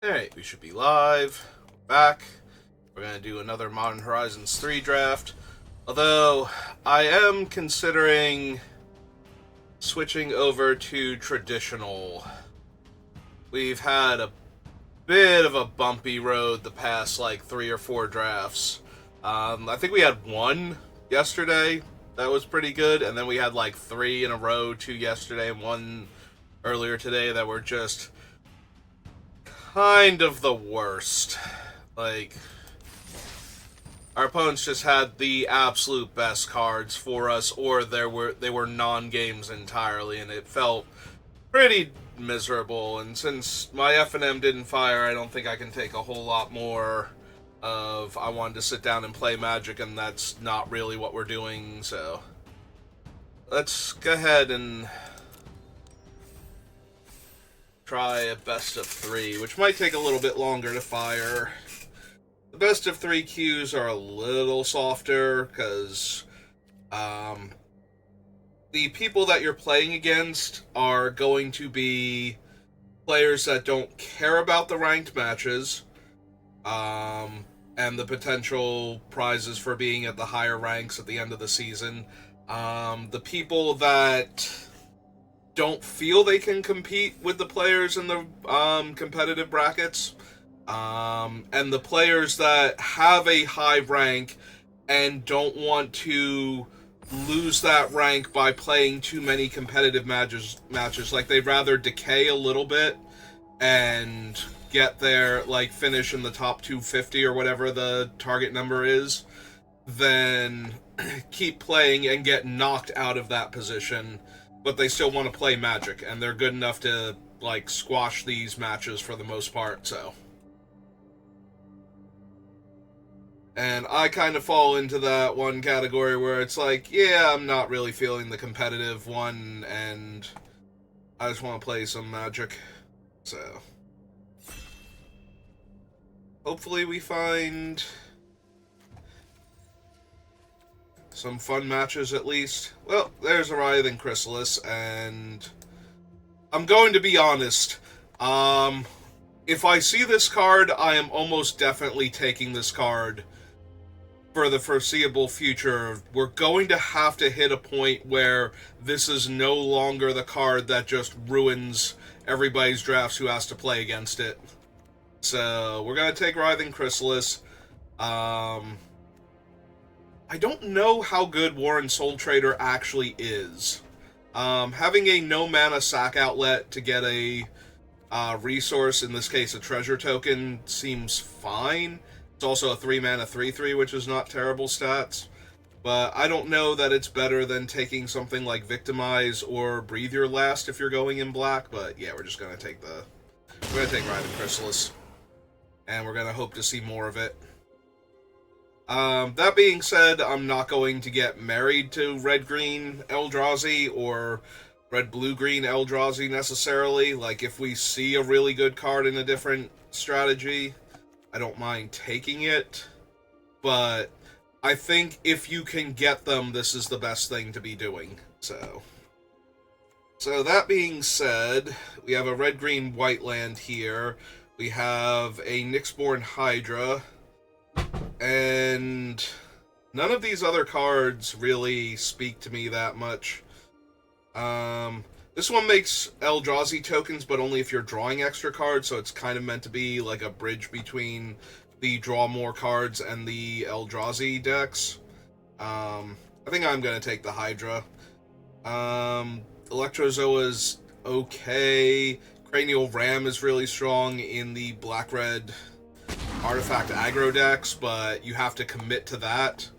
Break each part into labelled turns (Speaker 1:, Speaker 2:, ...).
Speaker 1: Alright, we should be live. We're back. We're going to do another Modern Horizons 3 draft. Although, I am considering switching over to traditional. We've had a bit of a bumpy road the past, 3 or 4 drafts. I think we had one yesterday that was pretty good, and then we had 3 in a row, 2 yesterday and 1 earlier today that were just kind of the worst. Like, our opponents just had the absolute best cards for us, or they were non-games entirely, and it felt pretty miserable. And since my F&M didn't fire, I don't think I can take a whole lot more of I wanted to sit down and play Magic, and that's not really what we're doing, so let's go ahead and try a best of 3, which might take a little bit longer to fire. The best of 3 queues are a little softer because the people that you're playing against are going to be players that don't care about the ranked matches and the potential prizes for being at the higher ranks at the end of the season. The people that don't feel they can compete with the players in the competitive brackets, and the players that have a high rank and don't want to lose that rank by playing too many competitive matches. Like, they'd rather decay a little bit and get there, finish in the top 250 or whatever the target number is, than keep playing and get knocked out of that position, but they still want to play Magic, and they're good enough to, squash these matches for the most part, so. And I kind of fall into that one category where it's yeah, I'm not really feeling the competitive one, and I just want to play some Magic. So, hopefully we find some fun matches at least. Well, there's a Writhing Chrysalis, and I'm going to be honest. If I see this card, I am almost definitely taking this card for the foreseeable future. We're going to have to hit a point where this is no longer the card that just ruins everybody's drafts who has to play against it. So, we're going to take Writhing Chrysalis. I don't know how good Warren Soul Trader actually is. Having a no-mana sack outlet to get a resource, in this case a treasure token, seems fine. It's also a 3-mana 3/3, which is not terrible stats. But I don't know that it's better than taking something like Victimize or Breathe Your Last if you're going in black. But yeah, we're just going to take Writhing Chrysalis. And we're going to hope to see more of it. That being said, I'm not going to get married to red-green Eldrazi or red-blue-green Eldrazi necessarily. If we see a really good card in a different strategy, I don't mind taking it, but I think if you can get them, this is the best thing to be doing. So that being said, we have a red-green white land here. We have a Nyxborn Hydra, and none of these other cards really speak to me that much. This one makes Eldrazi tokens, but only if you're drawing extra cards, so it's kind of meant to be like a bridge between the draw more cards and the Eldrazi decks. I think I'm going to take the Hydra. Electrozoa's okay. Cranial Ram is really strong in the black-red artifact aggro decks, but you have to commit to that.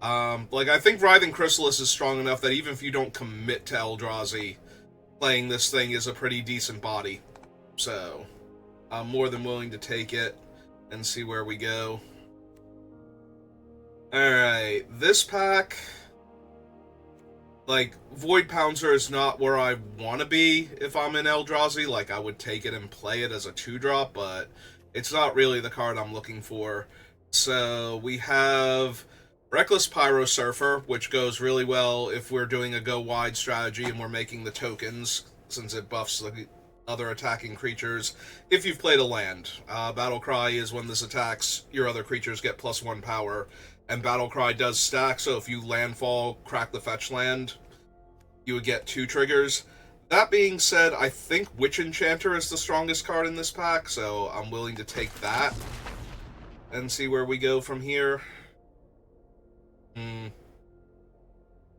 Speaker 1: I think Writhing Chrysalis is strong enough that even if you don't commit to Eldrazi, playing this thing is a pretty decent body. So, I'm more than willing to take it and see where we go. Alright, this pack, Void Pouncer is not where I want to be if I'm in Eldrazi. I would take it and play it as a 2-drop, but it's not really the card I'm looking for. So, we have Reckless Pyro Surfer, which goes really well if we're doing a go-wide strategy and we're making the tokens, since it buffs the other attacking creatures if you've played a land. Battle Cry is when this attacks, your other creatures get +1 power, and Battle Cry does stack, so if you landfall, crack the fetch land, you would get 2 triggers. That being said, I think Witch Enchanter is the strongest card in this pack, so I'm willing to take that and see where we go from here.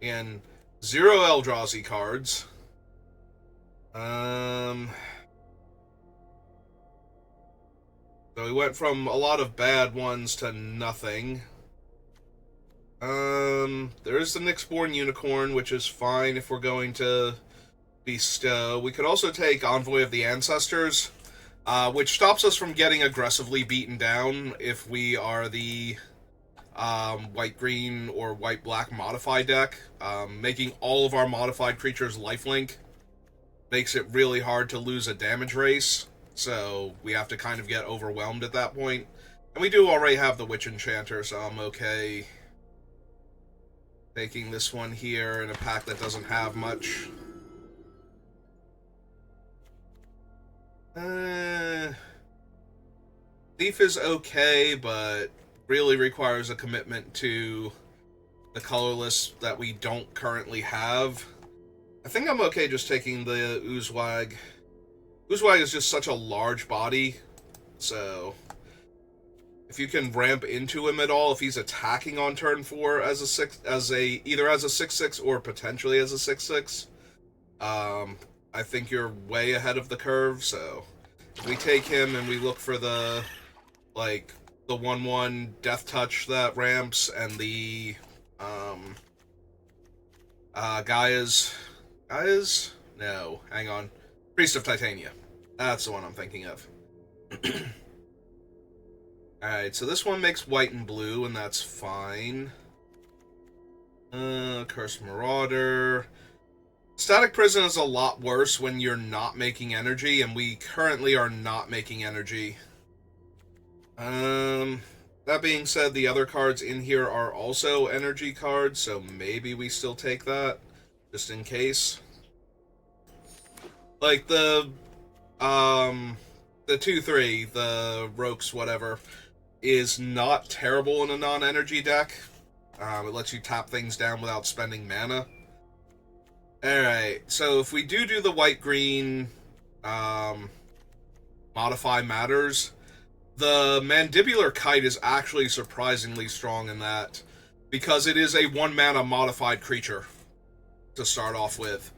Speaker 1: And 0 Eldrazi cards. So we went from a lot of bad ones to nothing. There is the Nyxborn Unicorn, which is fine if we're going to bestow. We could also take Envoy of the Ancestors, which stops us from getting aggressively beaten down if we are the white-green or white-black modified deck. Making all of our modified creatures lifelink makes it really hard to lose a damage race, so we have to kind of get overwhelmed at that point. And we do already have the Witch Enchanter, so I'm okay taking this one here in a pack that doesn't have much. Thief is okay, but really requires a commitment to the colorless that we don't currently have. I think I'm okay just taking the Oozwag. Oozwag is just such a large body, so if you can ramp into him at all, if he's attacking on turn 4 as either as a 6/6 or potentially as a 6/6, I think you're way ahead of the curve. So if we take him and we look for the 1/1 Death Touch that ramps and the Gaia's? No, hang on. Priest of Titania. That's the one I'm thinking of. Alright, so this one makes white and blue, and that's fine. Cursed Marauder. Static Prison is a lot worse when you're not making energy, and we currently are not making energy. That being said, the other cards in here are also energy cards, so maybe we still take that, just in case. Like the 2/3, the Rokes whatever, is not terrible in a non-energy deck. It lets you tap things down without spending mana. Alright, so if we do the white-green Modify Matters, the Mandibular Kite is actually surprisingly strong in that, because it is a 1-mana modified creature to start off with.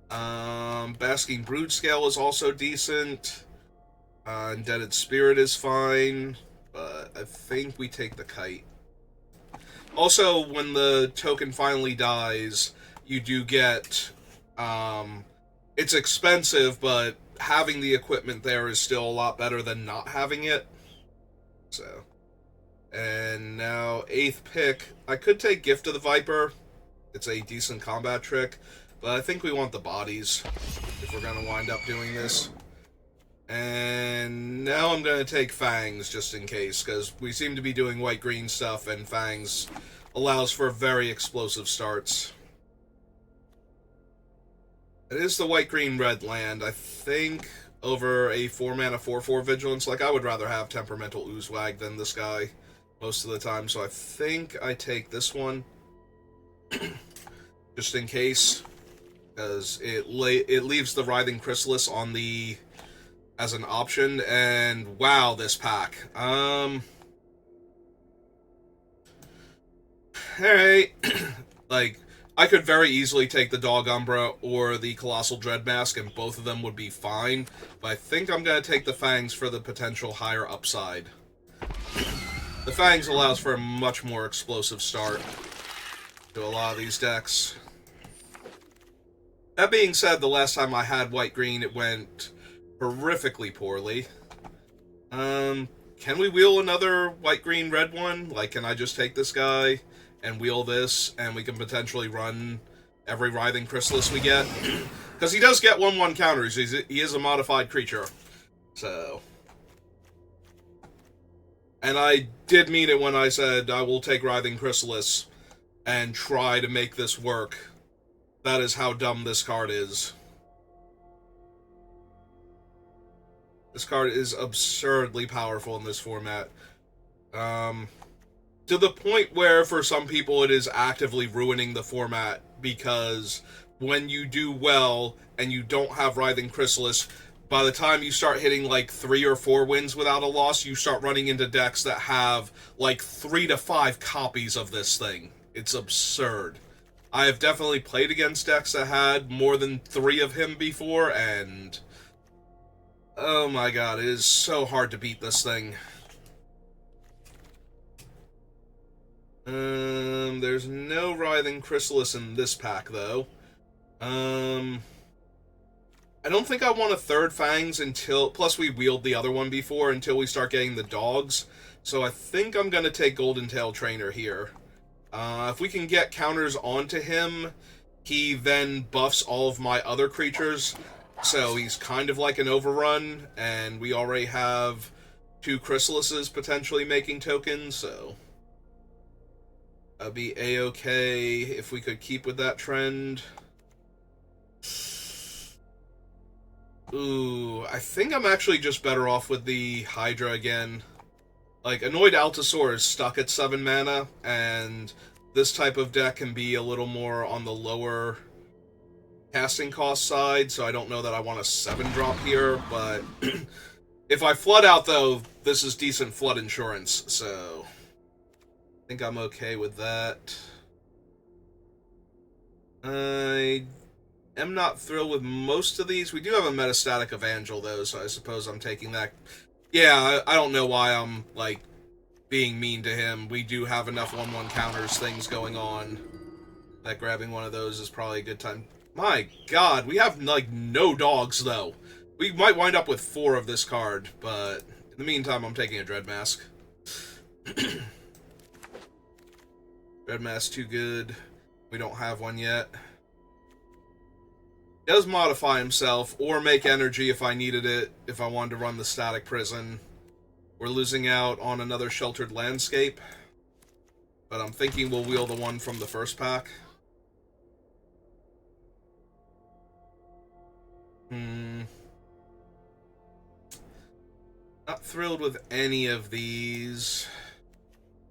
Speaker 1: Basking Broodscale is also decent. Indebted Spirit is fine, but I think we take the Kite. Also, when the token finally dies, you do get, it's expensive, but having the equipment there is still a lot better than not having it. So, and now 8th pick, I could take Gift of the Viper. It's a decent combat trick, but I think we want the bodies if we're going to wind up doing this. And now I'm going to take Fangs just in case, because we seem to be doing white-green stuff, and Fangs allows for very explosive starts. It is the white-green-red land, I think, over a 4-mana 4/4 Vigilance. Like, I would rather have Temperamental Oozwag than this guy most of the time, so I think I take this one just in case, because it leaves the Writhing Chrysalis on the as an option, and wow, this pack. Alright. Like, I could very easily take the Dog Umbra or the Colossal Dread Mask, and both of them would be fine, but I think I'm going to take the Fangs for the potential higher upside. The Fangs allows for a much more explosive start to a lot of these decks. That being said, the last time I had white-green, it went horrifically poorly. Can we wheel another white-green-red one? Like, can I just take this guy and wheel this, and we can potentially run every Writhing Chrysalis we get? Because he does get 1/1 counters. He is a modified creature. So. And I did mean it when I said I will take Writhing Chrysalis and try to make this work. That is how dumb this card is. This card is absurdly powerful in this format. To the point where, for some people, it is actively ruining the format because when you do well and you don't have Writhing Chrysalis, by the time you start hitting like 3 or 4 wins without a loss, you start running into decks that have like 3 to 5 copies of this thing. It's absurd. I have definitely played against decks that had more than 3 of him before, and oh my god, it is so hard to beat this thing. There's no Writhing Chrysalis in this pack, though. I don't think I want a third Fangs until... Plus, we wheeled the other one before until we start getting the dogs. So I think I'm going to take Golden Tail Trainer here. If we can get counters onto him, he then buffs all of my other creatures. So he's kind of like an overrun, and we already have 2 Chrysalises potentially making tokens, so... That'd be a-okay if we could keep with that trend. Ooh, I think I'm actually just better off with the Hydra again. Like, Annoyed Altasaur is stuck at 7 mana, and this type of deck can be a little more on the lower casting cost side, so I don't know that I want a 7-drop here, but if I flood out, though, this is decent flood insurance, so... I think I'm okay with that. I am not thrilled with most of these. We do have a Metastatic Evangel, though, so I suppose I'm taking that. Yeah, I don't know why I'm, like, being mean to him. We do have enough 1/1 counters things going on that grabbing one of those is probably a good time. My god, we have, like, no dogs, though. We might wind up with 4 of this card, but in the meantime, I'm taking a Dread Mask. Red Mask too good. We don't have one yet. He does modify himself, or make energy if I needed it, if I wanted to run the Static Prison. We're losing out on another Sheltered Landscape, but I'm thinking we'll wheel the one from the first pack. Not thrilled with any of these.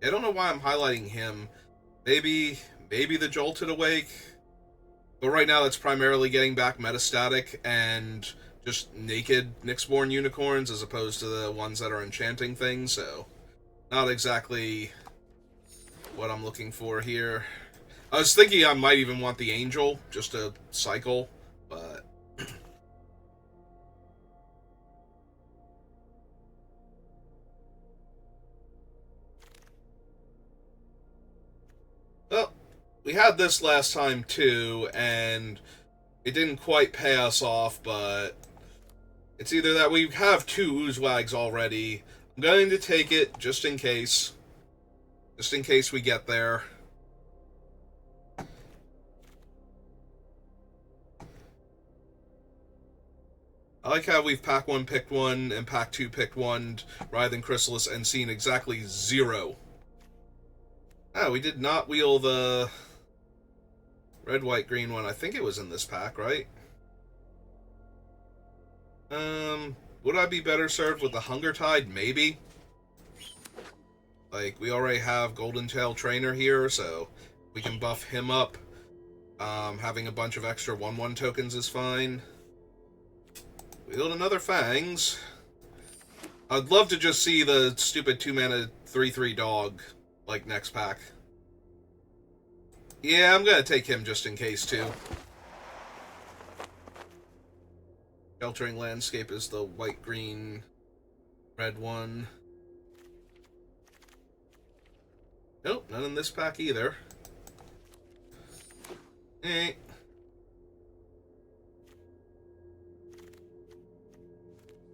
Speaker 1: I don't know why I'm highlighting him. Maybe the Jolted Awake. But right now that's primarily getting back Metastatic and just naked Nyxborn Unicorns as opposed to the ones that are enchanting things, so not exactly what I'm looking for here. I was thinking I might even want the Angel, just to cycle, but... Well, we had this last time too, and it didn't quite pay us off, but it's either that we have 2 Oozwags already. I'm going to take it just in case. Just in case we get there. I like how we've pack 1 picked 1 and pack 2 picked 1, Writhing Chrysalis, and seen exactly 0. Oh, we did not wheel the red, white, green one. I think it was in this pack, right? Would I be better served with the Hunger Tide? Maybe. Like, we already have Golden Tail Trainer here, so we can buff him up. Having a bunch of extra 1/1 tokens is fine. Wheeled another Fangs. I'd love to just see the stupid 2-mana 3/3 dog, like, next pack. Yeah, I'm gonna take him just in case, too. Sheltering Landscape is the white, green, red one. Nope, none in this pack either. Eh.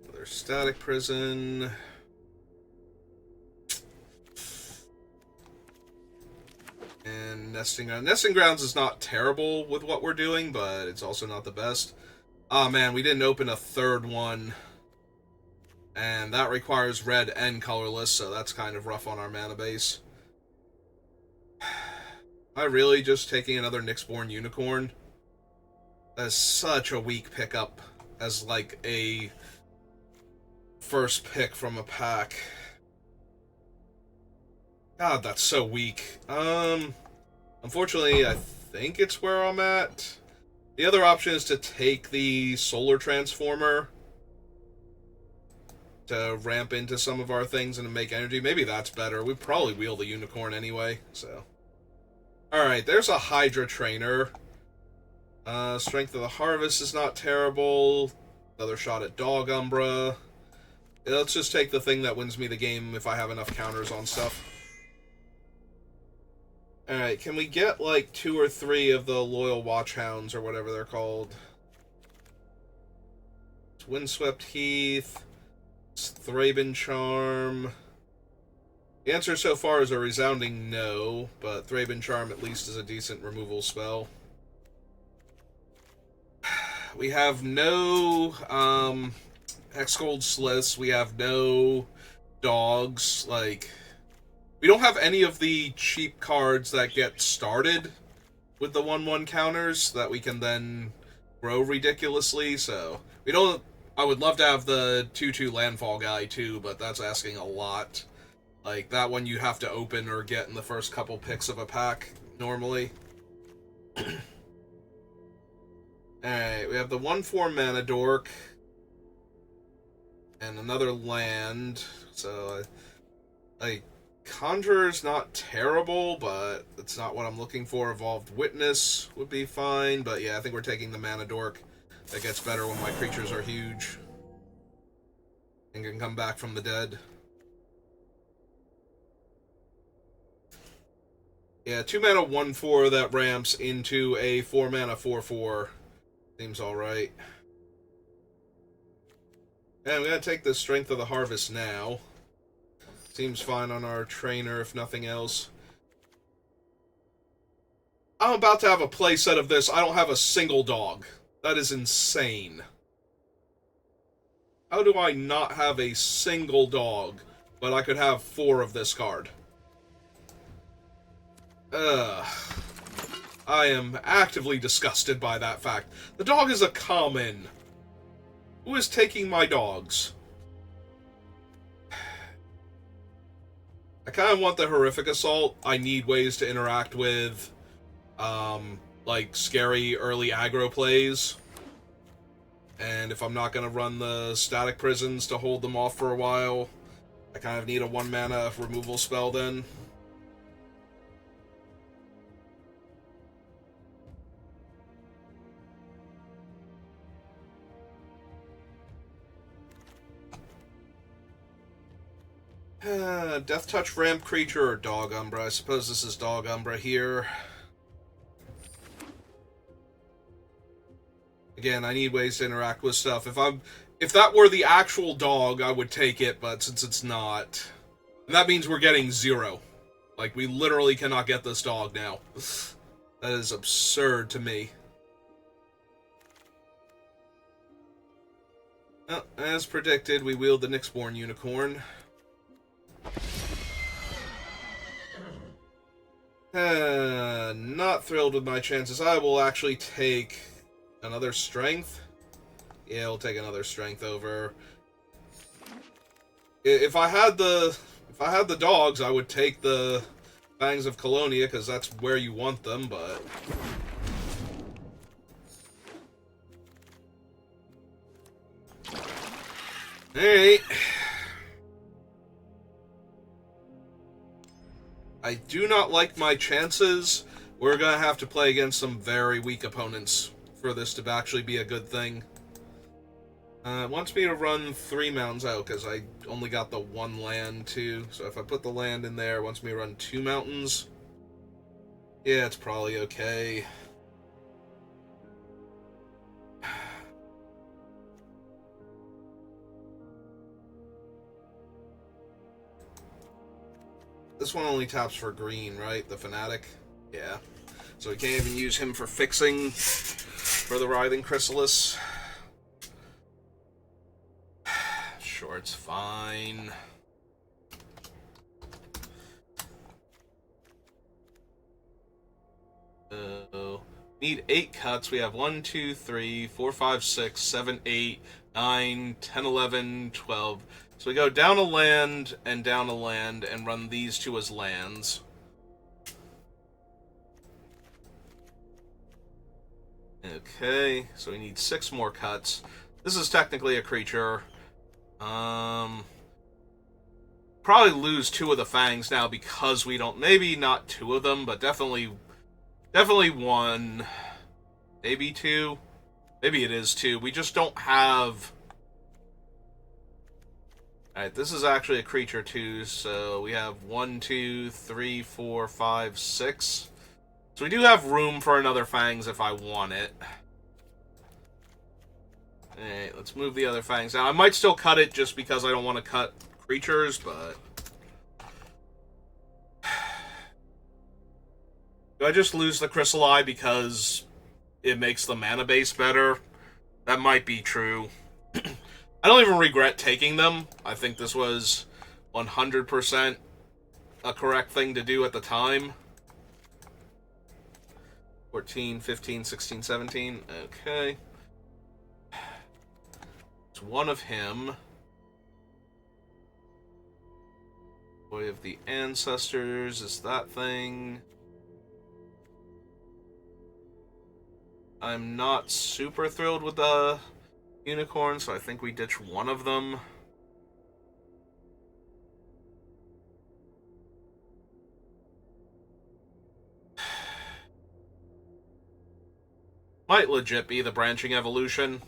Speaker 1: Another Static Prison. And Nesting Grounds. Nesting Grounds is not terrible with what we're doing, but it's also not the best. Oh man, we didn't open a third one. And that requires red and colorless, so that's kind of rough on our mana base. Am I really just taking another Nyxborn Unicorn? That's such a weak pickup as, like, a first pick from a pack. God, that's so weak. Unfortunately, I think it's where I'm at. The other option is to take the solar transformer to ramp into some of our things and to make energy. Maybe that's better. We'd probably wield the unicorn anyway, so. Alright, there's a Hydra trainer. Strength of the Harvest is not terrible. Another shot at Dog Umbra. Let's just take the thing that wins me the game if I have enough counters on stuff. Alright, can we get like 2 or 3 of the Loyal Watchhounds or whatever they're called? It's Windswept Heath. It's Thraben Charm. The answer so far is a resounding no, but Thraben Charm at least is a decent removal spell. We have no Hexgold Sliss, we have no dogs, like... We don't have any of the cheap cards that get started with the 1/1 counters that we can then grow ridiculously, so... We don't... I would love to have the 2/2 landfall guy too, but that's asking a lot. Like, that one you have to open or get in the first couple picks of a pack, normally. Alright, we have the 1/4 mana dork. And another land. So, like, Conjurer's not terrible, but it's not what I'm looking for. Evolved Witness would be fine, but yeah, I think we're taking the mana dork. That gets better when my creatures are huge. And can come back from the dead. Yeah, 2 mana 1/4 that ramps into a 4 mana 4/4. Seems alright. And I'm gonna take the Strength of the Harvest now. Seems fine on our trainer, if nothing else. I'm about to have a playset of this. I don't have a single dog. That is insane. How do I not have a single dog, but I could have 4 of this card? Ugh. I am actively disgusted by that fact. The dog is a common. Who is taking my dogs? I kind of want the Horrific Assault. I need ways to interact with, like, scary early aggro plays. And if I'm not going to run the Static Prisons to hold them off for a while, I kind of need a 1 mana removal spell then. Death Touch Ramp Creature or Dog Umbra? I suppose this is Dog Umbra here. Again, I need ways to interact with stuff. If that were the actual dog, I would take it, but since it's not... And that means we're getting 0. Like, we literally cannot get this dog now. That is absurd to me. Well, as predicted, we wield the Nyxborn Unicorn. Not thrilled with my chances. I will actually take another strength. Yeah, I'll take another strength over. If I had the dogs, I would take the Fangs of Colonia because that's where you want them, but alright. I do not like my chances. We're gonna have to play against some very weak opponents for this to actually be a good thing. It wants me to run 3 mountains out because I only got the 1 land too. So if I put the land in there, it wants me to run 2 mountains. Yeah, it's probably okay. This one only taps for green, right? The Fanatic? Yeah. So we can't even use him for fixing for the Writhing Chrysalis. Sure, it's fine. Need 8 cuts. We have 1, 2, 3, 4, 5, 6, 7, 8, 9, 10, 11, 12. So we go down a land and run these two as lands. Okay, so we need 6 more cuts. This is technically a creature. Probably lose 2 of the fangs now because we don't... Maybe not 2 of them, but definitely 1. Maybe 2. Maybe it is 2. We just don't have... Alright, this is actually a creature too, so we have 1, 2, 3, 4, 5, 6. So we do have room for another fangs if I want it. Alright, let's move the other fangs down. I might still cut it just because I don't want to cut creatures, but... Do I just lose the Crystal Eye because it makes the mana base better? That might be true. I don't even regret taking them. I think this was 100% a correct thing to do at the time. 14, 15, 16, 17. Okay. It's 1 of him. Boy of the Ancestors is that thing. I'm not super thrilled with the unicorn, so I think we ditch 1 of them. Might legit be the branching evolution.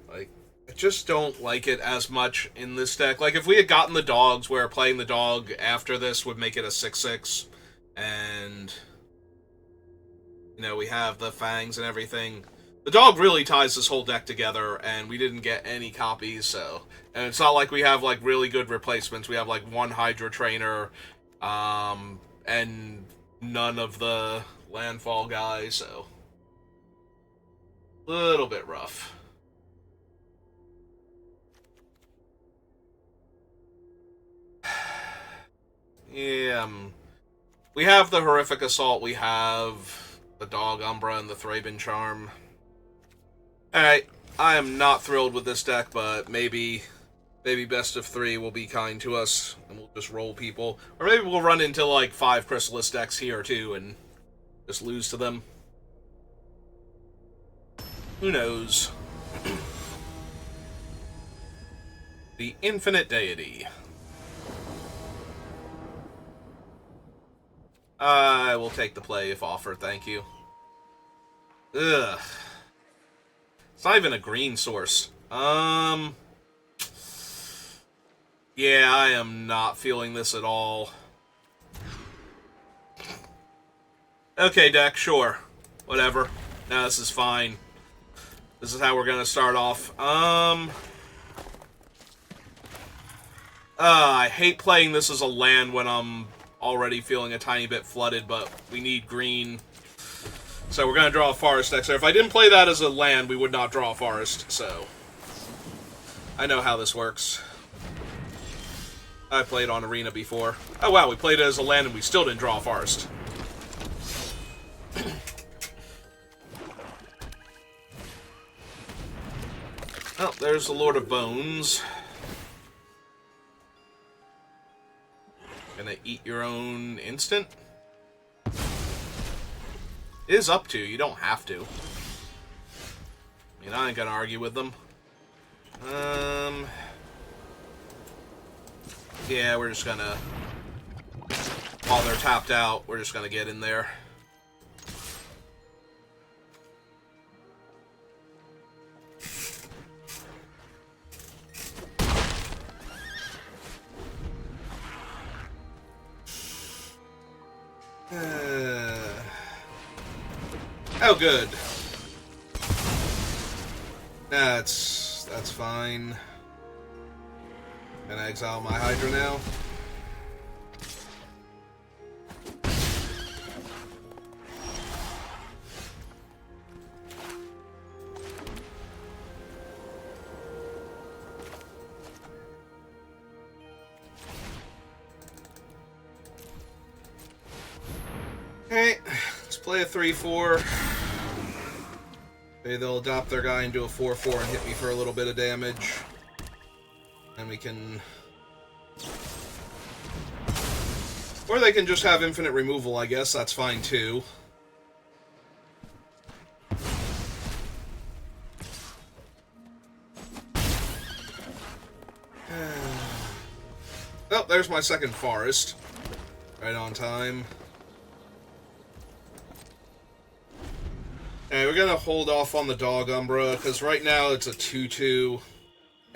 Speaker 1: Like, I just don't like it as much in this deck. Like, if we had gotten the dogs, where playing the dog after this would make it a 6/6, and, you know, we have the fangs and everything. The dog really ties this whole deck together, and we didn't get any copies, so... And it's not like we have, like, really good replacements. We have, like, 1 Hydra Trainer, and none of the landfall guys, so... Little bit rough. Yeah, we have the Horrific Assault, we have the Dog Umbra and the Thraben Charm. Alright, I am not thrilled with this deck, but maybe best of 3 will be kind to us, and we'll just roll people. Or maybe we'll run into, like, 5 Chrysalis decks here, too, and just lose to them. Who knows? The Infinite Deity. I will take the play if offered, thank you. Ugh. It's not even a green source. Yeah, I am not feeling this at all. Okay, deck, sure. Whatever. No, this is fine. This is how we're gonna start off. I hate playing this as a land when I'm already feeling a tiny bit flooded, but we need green. So we're going to draw a forest next turn. If I didn't play that as a land, we would not draw a forest, so... I know how this works. I played on Arena before. Oh wow, we played it as a land and we still didn't draw a forest. Oh, there's the Lord of Bones. Gonna eat your own instant? It is up to, you don't have to. I mean, I ain't gonna argue with them. Yeah, we're just gonna... While they're tapped out, we're just gonna get in there. Oh, good. That's fine. Gonna exile my Hydra now. play a 3/4. Maybe they'll adopt their guy into a 4/4 and hit me for a little bit of damage. And we can... Or they can just have infinite removal, I guess. That's fine, too. Oh, there's my second forest. Right on time. Okay, we're gonna hold off on the Dog Umbra, because right now it's a 2/2.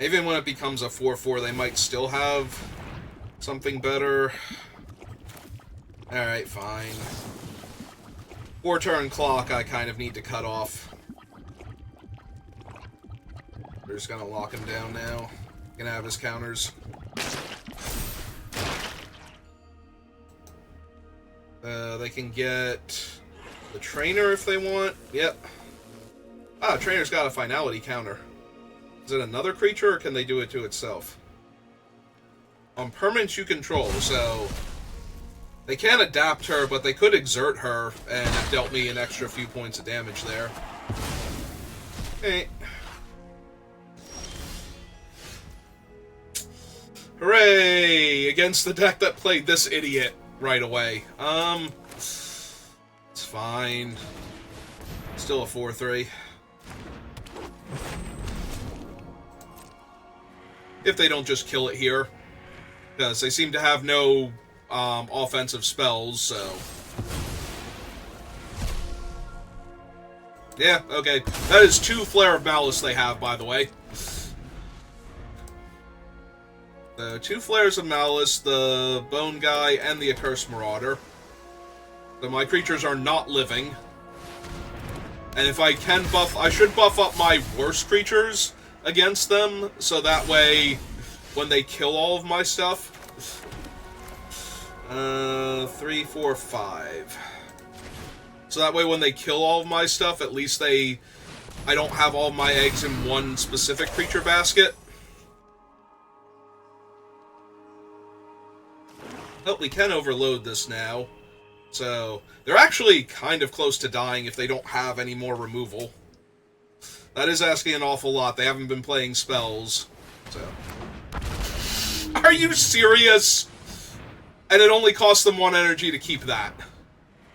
Speaker 1: Even when it becomes a 4/4, they might still have something better. Alright, fine. 4-turn clock I kind of need to cut off. We're just gonna lock him down now. Gonna have his counters. They can get the trainer if they want. Yep. Ah, trainer's got a finality counter. Is it another creature, or can they do it to itself? On permanents you control, so... They can't adapt her, but they could exert her, and have dealt me an extra few points of damage there. Okay. Hooray! Against the deck that played this idiot right away. It's fine. Still a 4/3. If they don't just kill it here. Because they seem to have no offensive spells, so... Yeah, okay. That is 2 Flare of Malice they have, by the way. The 2 Flares of Malice, the Bone Guy, and the Accursed Marauder. So my creatures are not living. And if I can buff... I should buff up my worst creatures against them, so that way, when they kill all of my stuff... 3, 4, 5. So that way when they kill all of my stuff, at least I don't have all my eggs in one specific creature basket. Oh, we can overload this now. So, they're actually kind of close to dying if they don't have any more removal. That is asking an awful lot. They haven't been playing spells. So. Are you serious? And it only costs them 1 energy to keep that.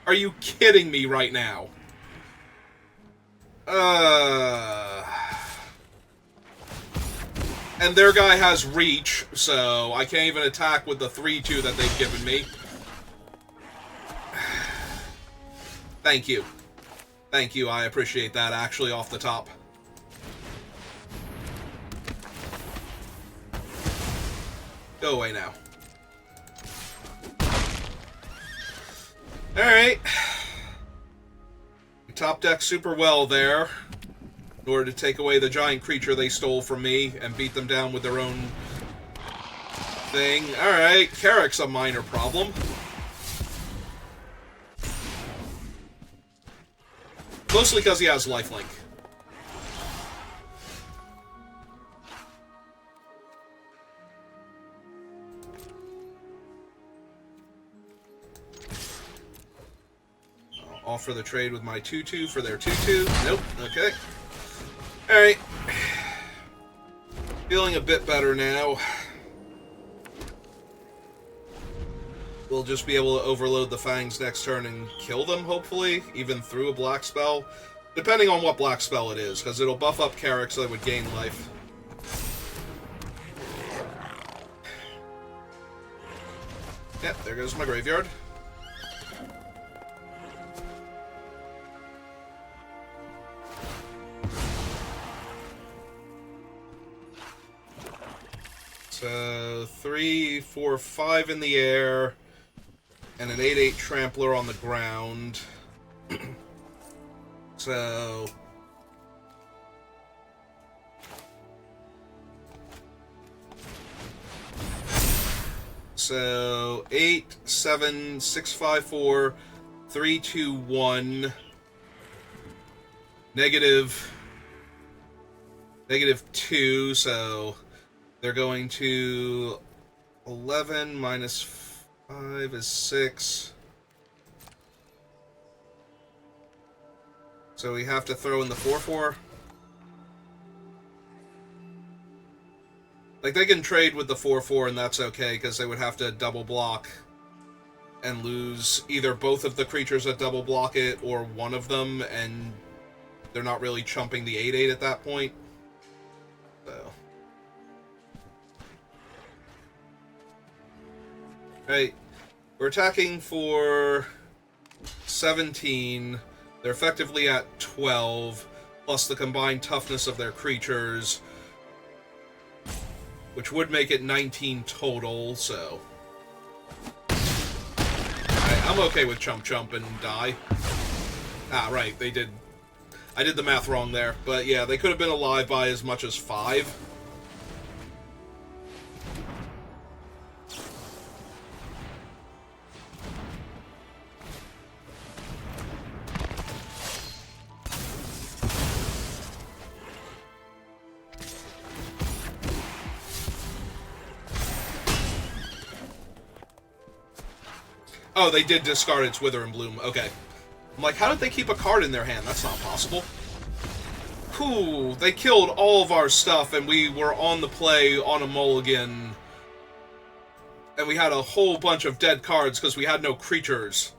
Speaker 1: Are you kidding me right now? And their guy has reach, so I can't even attack with the 3/2 that they've given me. Thank you. Thank you, I appreciate that, actually, off the top. Go away now. Alright. We top deck super well there, in order to take away the giant creature they stole from me and beat them down with their own thing. Alright, Carrick's a minor problem. Mostly because he has lifelink. I'll offer the trade with my 2/2 for their 2/2. Nope. Okay. Alright. Feeling a bit better now. We'll just be able to overload the Fangs next turn and kill them, hopefully, even through a black spell. Depending on what black spell it is, because it'll buff up Carrick so they would gain life. Yep, there goes my graveyard. So, 3, 4, 5 in the air, and an 8/8 Trampler on the ground. So... So, 8, 7, 6, 5, 4, 3, 2, 1... -2, so... They're going to 11 minus 5 is 6. So we have to throw in the 4/4. Like, they can trade with the 4/4, and that's okay, because they would have to double block and lose either both of the creatures that double block it, or one of them, and they're not really chumping the 8/8 at that point. So. Right. We're attacking for 17. They're effectively at 12, plus the combined toughness of their creatures, which would make it 19 total, so... I'm okay with chump and die. Ah, right, they did... I did the math wrong there, but yeah, they could have been alive by as much as 5. Oh, they did discard its Wither and Bloom. Okay. I'm like, how did they keep a card in their hand? That's not possible. Cool. They killed all of our stuff, and we were on the play on a mulligan. And we had a whole bunch of dead cards because we had no creatures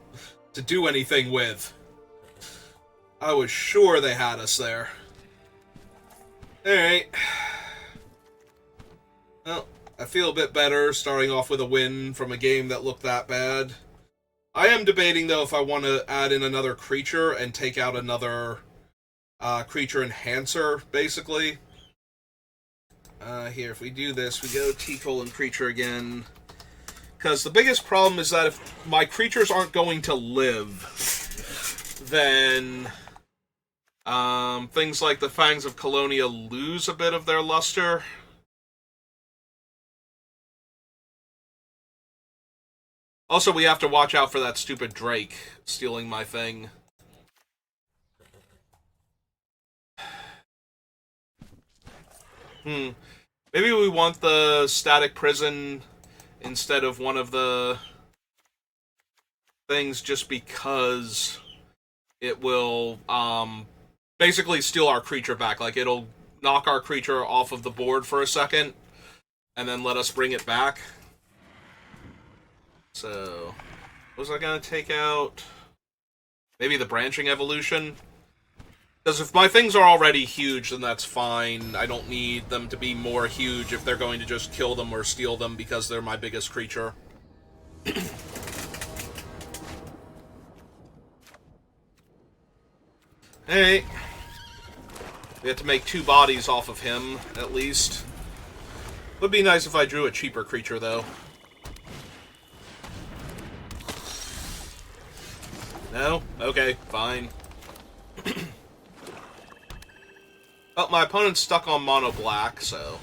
Speaker 1: to do anything with. I was sure they had us there. Alright. Well, I feel a bit better starting off with a win from a game that looked that bad. I am debating, though, if I want to add in another creature and take out another creature enhancer, basically. Here, if we do this, we go T-colon creature again. Because the biggest problem is that if my creatures aren't going to live, then things like the Fangs of Colonia lose a bit of their luster. Also, we have to watch out for that stupid Drake stealing my thing. Maybe we want the Static Prison instead of one of the things just because it will basically steal our creature back. Like, it'll knock our creature off of the board for a second and then let us bring it back. So, what was I going to take out? Maybe the Branching Evolution? Because if my things are already huge, then that's fine. I don't need them to be more huge if they're going to just kill them or steal them because they're my biggest creature. Hey, we have to make 2 bodies off of him, at least. Would be nice if I drew a cheaper creature, though. No? Okay, fine. Well, my opponent's stuck on mono black, so...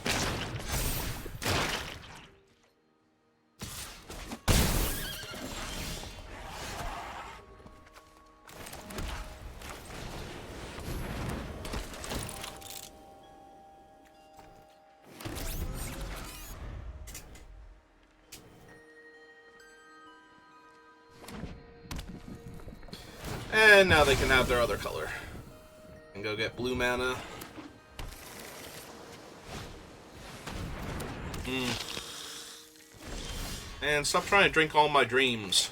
Speaker 1: And now they can have their other color. And go get blue mana. And stop trying to drink all my dreams.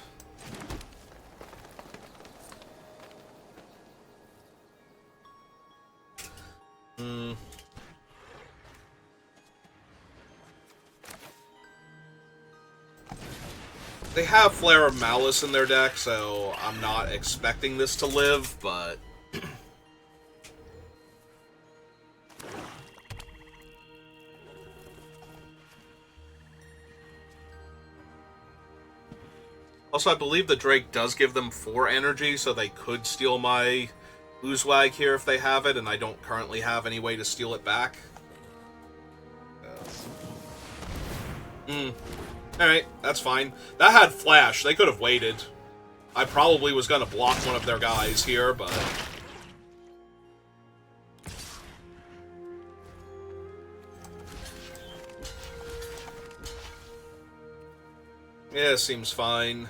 Speaker 1: They have Flare of Malice in their deck, so I'm not expecting this to live, but... Also, I believe the Drake does give them 4 energy, so they could steal my Oozewag here if they have it, and I don't currently have any way to steal it back. Alright, that's fine. That had Flash. They could have waited. I probably was going to block one of their guys here, but... Yeah, seems fine.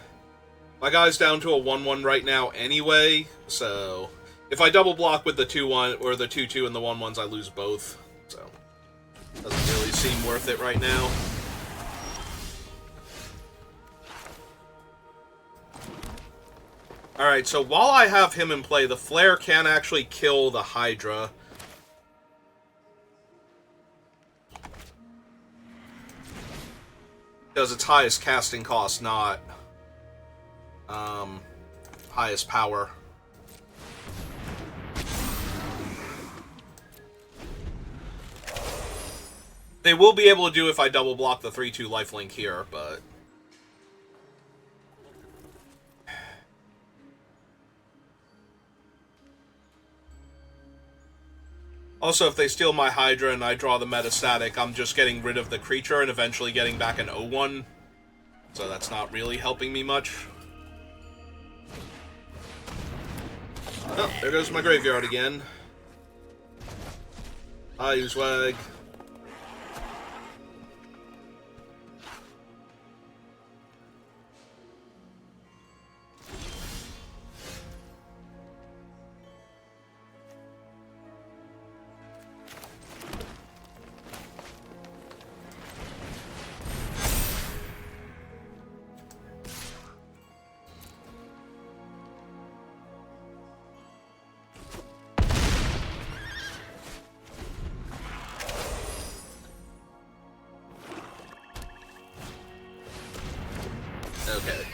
Speaker 1: My guy's down to a 1-1 right now anyway, so... If I double block with the 2-1 or the 2-2 and the 1-1s, I lose both. So doesn't really seem worth it right now. Alright, so while I have him in play, the Flare can actually kill the Hydra. Because it's highest casting cost, not highest power. They will be able to do if I double block the 3-2 lifelink here, but... Also, if they steal my Hydra and I draw the Metastatic, I'm just getting rid of the creature and eventually getting back an 0-1. So that's not really helping me much. Oh, there goes my graveyard again. Hi, Uzwag. Okay.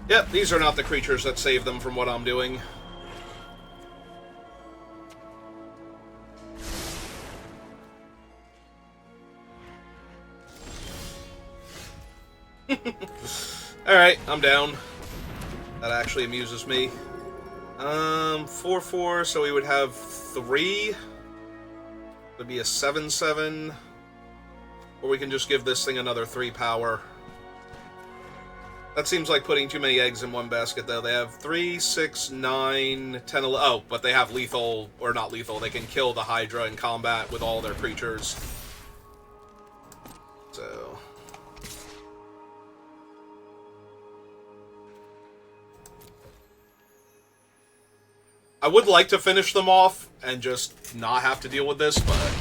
Speaker 1: Yep, these are not the creatures that save them from what I'm doing. Alright, I'm down. That actually amuses me. 4-4, so we would have 3. Would be a 7-7. Or we can just give this thing another 3 power. That seems like putting too many eggs in one basket, though. They have 3, 6, 9, 10, 11... Oh, but they have lethal... Or not lethal. They can kill the Hydra in combat with all their creatures. So... I would like to finish them off and just not have to deal with this, but...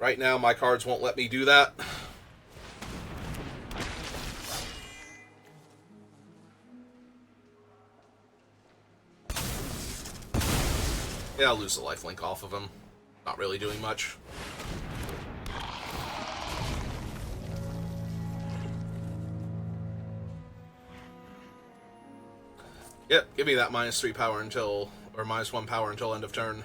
Speaker 1: Right now, my cards won't let me do that. Yeah, I'll lose the lifelink off of him. Not really doing much. Yep, give me that -3 power until... Or -1 power until end of turn.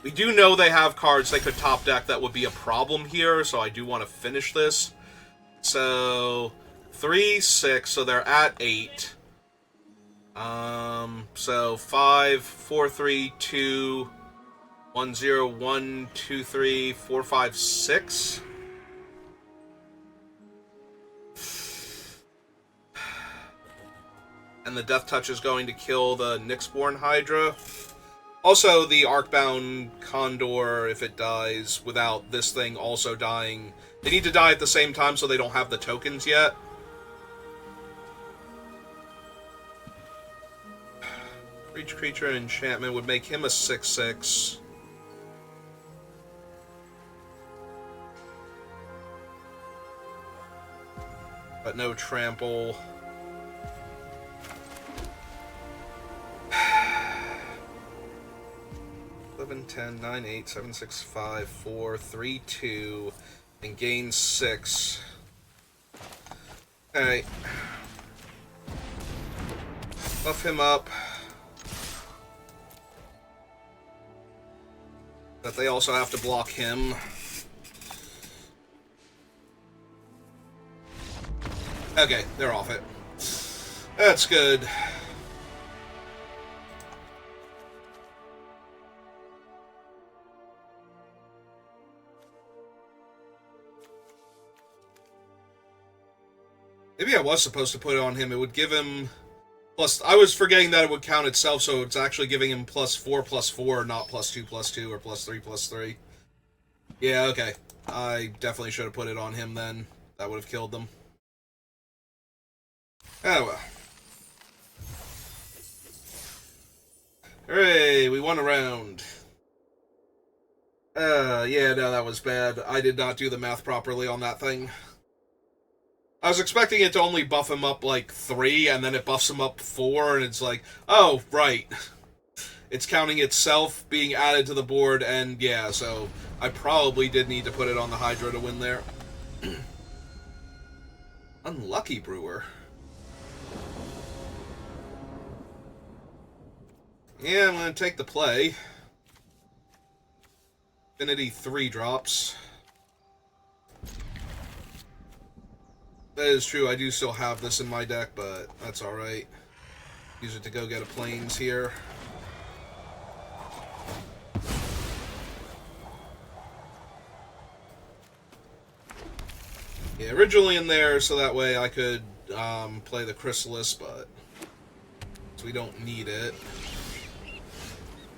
Speaker 1: We do know they have cards they could top deck that would be a problem here, so I do want to finish this. So, 3, 6, so they're at 8. So 5, 4, 3, 2, 1, 0, 1, 2, 3, 4, 5, 6. And the Death Touch is going to kill the Nyxborn Hydra. Also, the Arcbound Condor, if it dies without this thing also dying... They need to die at the same time so they don't have the tokens yet. For each creature and enchantment would make him a 6/6. But no trample. Seven, 10, 9, 8, 7, 6, 5, 4, 3, 2, and gain 6. Alright. Buff him up. But they also have to block him. Okay, they're off it. That's good. Maybe I was supposed to put it on him. It would give him plus. I was forgetting that it would count itself, so it's actually giving him +4/+4, not +2/+2 or +3/+3. Yeah, okay. I definitely should have put it on him then. That would have killed them. Oh well. Hooray, we won a round. Yeah, no, that was bad. I did not do the math properly on that thing. I was expecting it to only buff him up like 3, and then it buffs him up 4, and it's like, oh, right. It's counting itself being added to the board, and yeah, so I probably did need to put it on the Hydra to win there. Unlucky Brewer. Yeah, I'm going to take the play. Infinity 3 drops. That is true, I do still have this in my deck, but that's alright. Use it to go get a planes here. Yeah, originally in there so that way I could play the Chrysalis, but so we don't need it.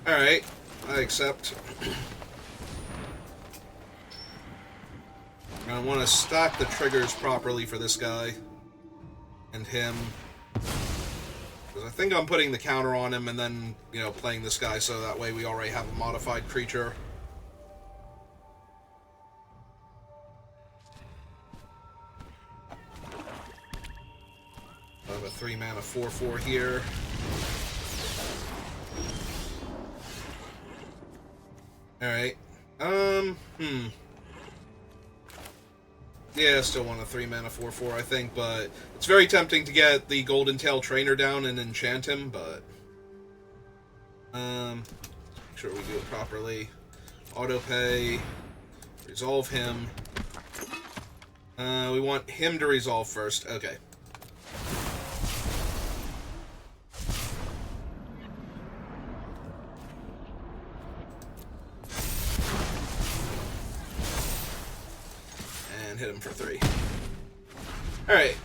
Speaker 1: Alright, I accept. I want to stack the triggers properly for this guy and him. Because I think I'm putting the counter on him and then, you know, playing this guy so that way we already have a modified creature. I have a 3-mana 4/4 here. Alright. Yeah, still want a 3-mana 4/4, I think, but it's very tempting to get the Golden Tail Trainer down and enchant him, but make sure we do it properly. Auto pay, resolve him. We want him to resolve first. Okay. Hit him for 3. Alright.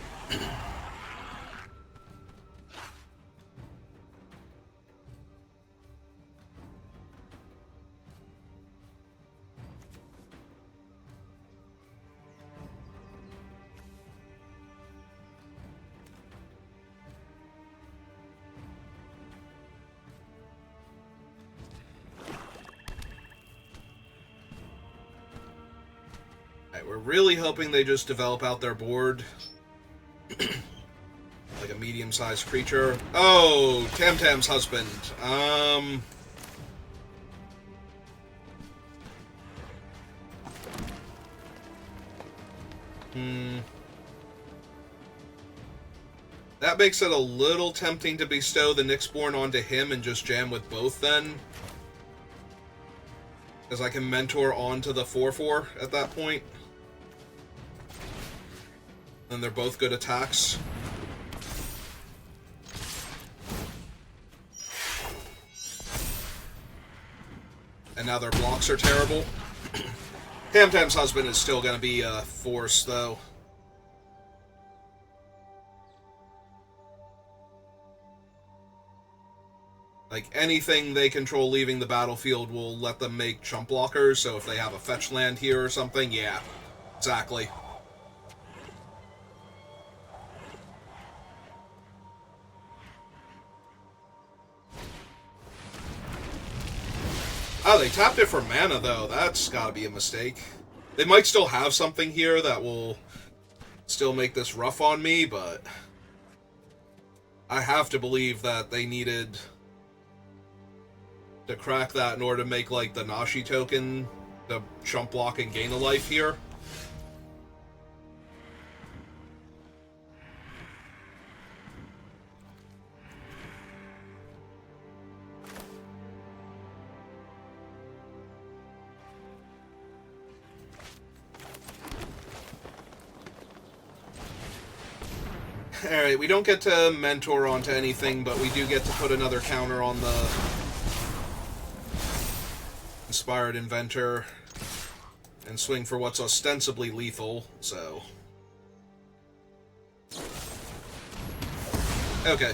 Speaker 1: We're really hoping they just develop out their board. Like a medium-sized creature. Oh, Tamtam's husband. That makes it a little tempting to bestow the Nyxborn onto him and just jam with both then. Because I can mentor onto the 4/4 at that point. And they're both good attacks. And now their blocks are terrible. Tamtam's husband is still going to be a force, though. Like, anything they control leaving the battlefield will let them make chump blockers, so if they have a fetch land here or something, yeah, exactly. Oh, they tapped it for mana, though. That's gotta be a mistake. They might still have something here that will still make this rough on me, but I have to believe that they needed to crack that in order to make, like, the Nashi token, the chump block and gain a life here. Alright, we don't get to mentor onto anything, but we do get to put another counter on the Inspired Inventor and swing for what's ostensibly lethal, so... Okay.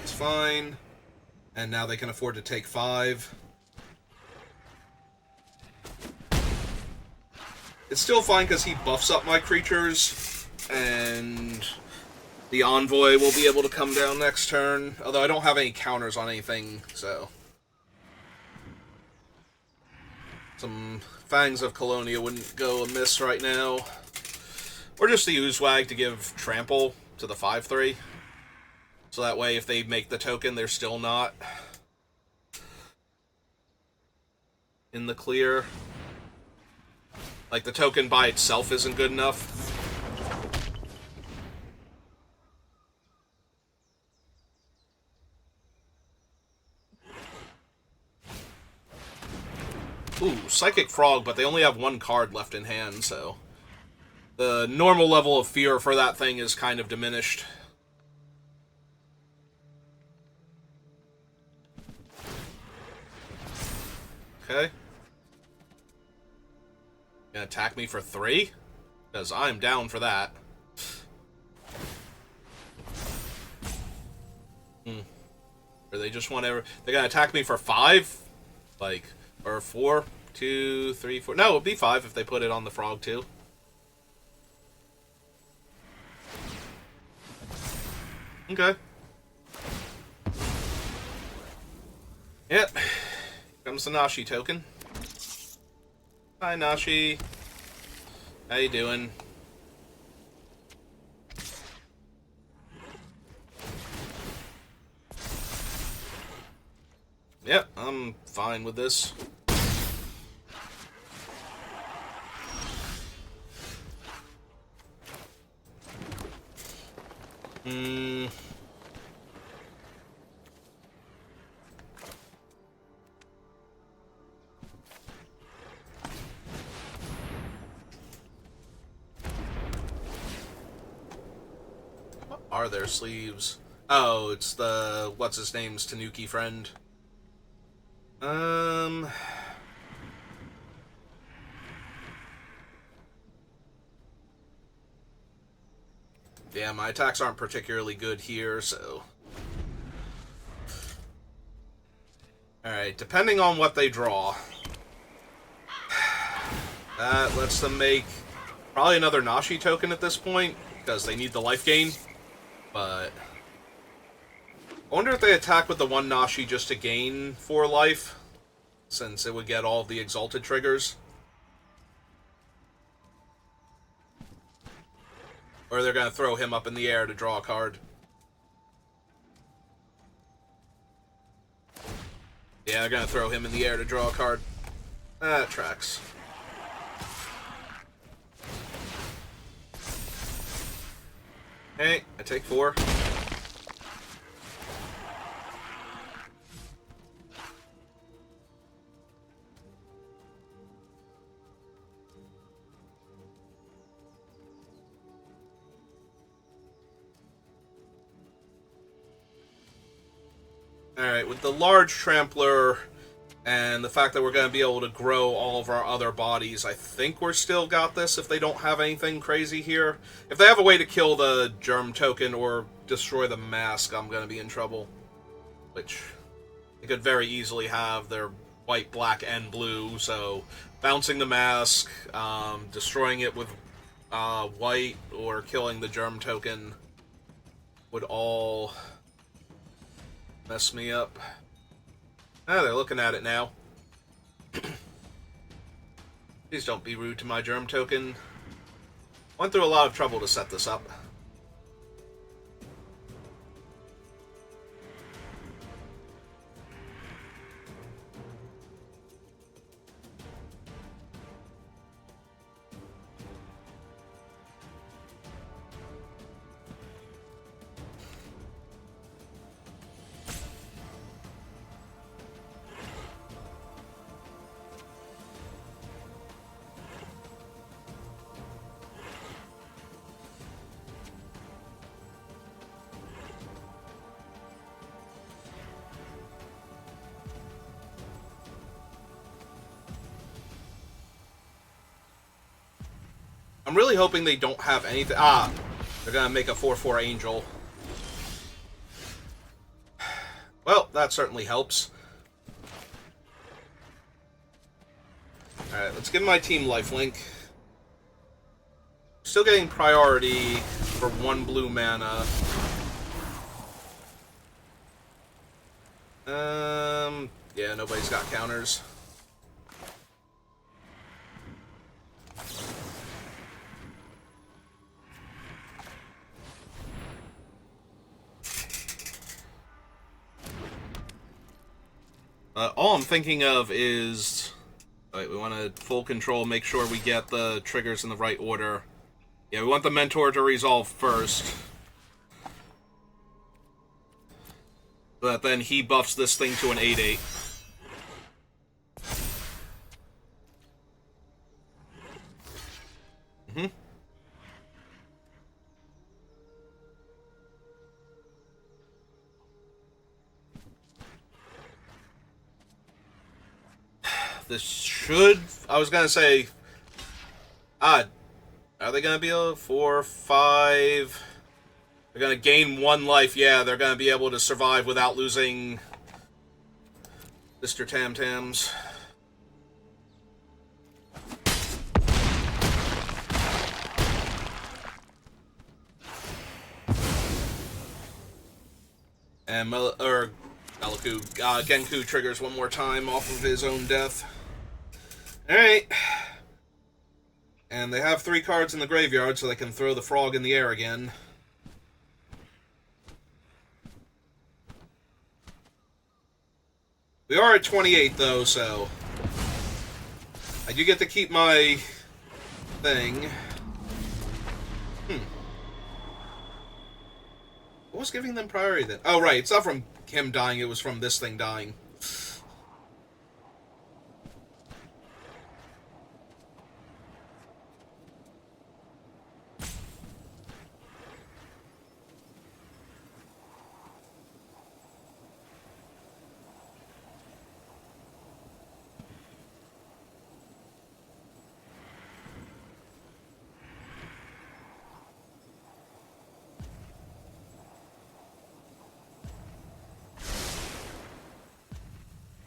Speaker 1: It's fine. And now they can afford to take 5. It's still fine because he buffs up my creatures, and the Envoy will be able to come down next turn, although I don't have any counters on anything, so... Some Fangs of Colonia wouldn't go amiss right now. Or just the Oozewag to give Trample to the 5/3. So that way, if they make the token, they're still not in the clear. Like, the token by itself isn't good enough. Ooh, Psychic Frog, but they only have 1 card left in hand, so... The normal level of fear for that thing is kind of diminished. Okay. Gonna attack me for 3? Because I'm down for that. Or they just want to... They're gonna attack me for 5? Like, or 4? 2, 3, 4... No, it'd be 5 if they put it on the frog, too. Okay. Yep. Here comes the Nashi token. Hi, Nashi. How you doing? Yep, I'm fine with this. What are their sleeves? Oh, it's the... What's-his-name's Tanuki friend. Yeah, my attacks aren't particularly good here, so... Alright, depending on what they draw... That lets them make probably another Nashi token at this point, because they need the life gain. But... I wonder if they attack with the 1 Nashi just to gain 4 life, since it would get all of the Exalted triggers. Or they're going to throw him up in the air to draw a card. Yeah, they're going to throw him in the air to draw a card. That tracks. Hey, I take 4. Alright, with the large trampler and the fact that we're going to be able to grow all of our other bodies, I think we're still got this if they don't have anything crazy here. If they have a way to kill the germ token or destroy the mask, I'm going to be in trouble. Which, they could very easily have their white, black, and blue, so bouncing the mask, destroying it with white, or killing the germ token would all... mess me up. Ah, they're looking at it now. Please don't be rude to my germ token. Went through a lot of trouble to set this up. I'm really hoping they don't have anything. Ah, they're gonna make a 4/4 Angel. Well, that certainly helps. Alright, let's give my team lifelink. Still getting priority for 1 blue mana. Yeah, nobody's got counters. All I'm thinking of is... Alright, we want to full control, make sure we get the triggers in the right order. Yeah, we want the Mentor to resolve first. So that then he buffs this thing to an 8/8. Mm-hmm. This should... I was gonna say... are they gonna be a 4, 5... They're gonna gain 1 life. Yeah, they're gonna be able to survive without losing Mr. Tam Tams. And Genku triggers 1 more time off of his own death. Alright. And they have 3 cards in the graveyard, so they can throw the frog in the air again. We are at 28, though, so... I do get to keep my... thing. What was giving them priority then? Oh, right, it's not from him dying, it was from this thing dying.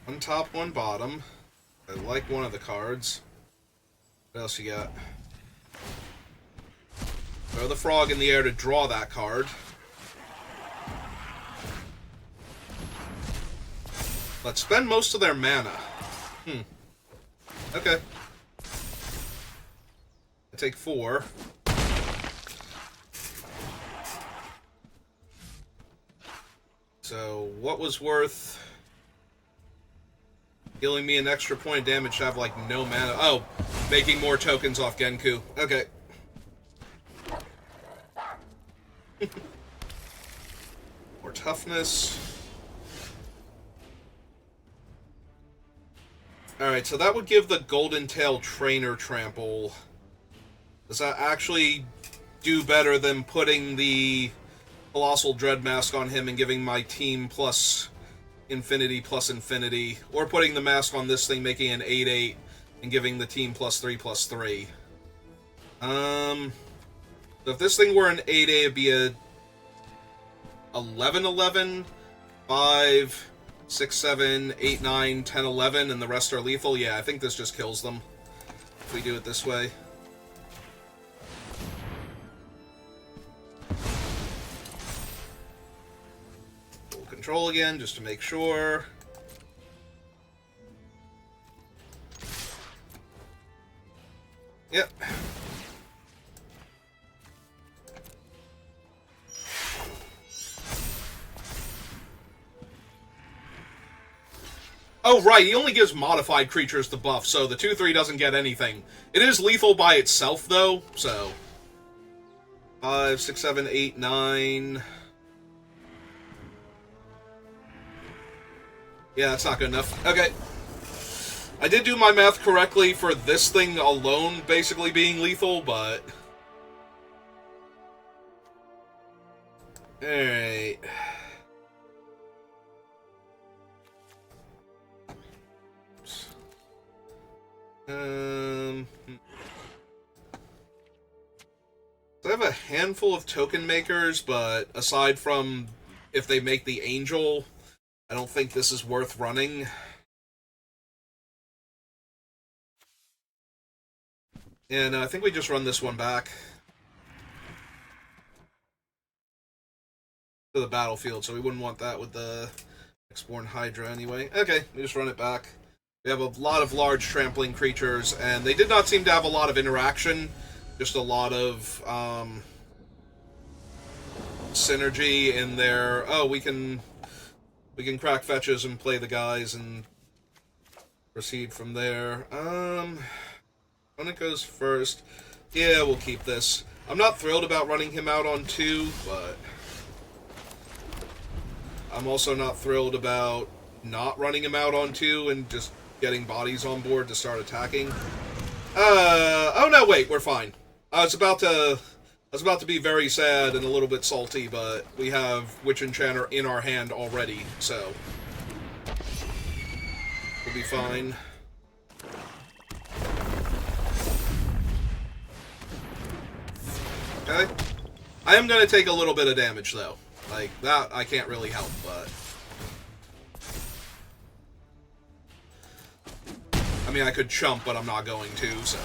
Speaker 1: One top, one bottom. I like one of the cards. What else you got? Throw the frog in the air to draw that card. Let's spend most of their mana. Okay. I take 4. So, what was worth... healing me an extra point of damage to have, like, no mana. Oh, making more tokens off Genku. Okay. More toughness. Alright, so that would give the Golden Tail Trainer Trample. Does that actually do better than putting the Colossal Dread Mask on him and giving my team plus... infinity, or putting the mask on this thing, making an 8/8, and giving the team +3/+3. So if this thing were an 8/8, it'd be a 11/11, 5, 6, 7, 8, 9, 10, 11, and the rest are lethal. Yeah, I think this just kills them if we do it this way. Control again, just to make sure. Yep. Oh, right, he only gives modified creatures the buff, so the 2/3 doesn't get anything. It is lethal by itself, though, so... 5, 6, 7, 8, 9... Yeah, that's not good enough. Okay. I did do my math correctly for this thing alone basically being lethal, but... Alright. So I have a handful of token makers, but aside from if they make the angel... I don't think this is worth running. Yeah, no, I think we just run this one back to the battlefield, so we wouldn't want that with the X-Born Hydra anyway. Okay, we just run it back. We have a lot of large trampling creatures, and they did not seem to have a lot of interaction, just a lot of synergy in their, oh, we can crack fetches and play the guys and proceed from there. When it goes first, yeah, we'll keep this. I'm not thrilled about running him out on 2, but I'm also not thrilled about not running him out on 2 and just getting bodies on board to start attacking. Oh no, wait, we're fine. I was about to be very sad and a little bit salty, but we have Witch Enchanter in our hand already, so we'll be fine. Okay. I am going to take a little bit of damage, though. Like, that I can't really help, but... I mean, I could chump, but I'm not going to, so...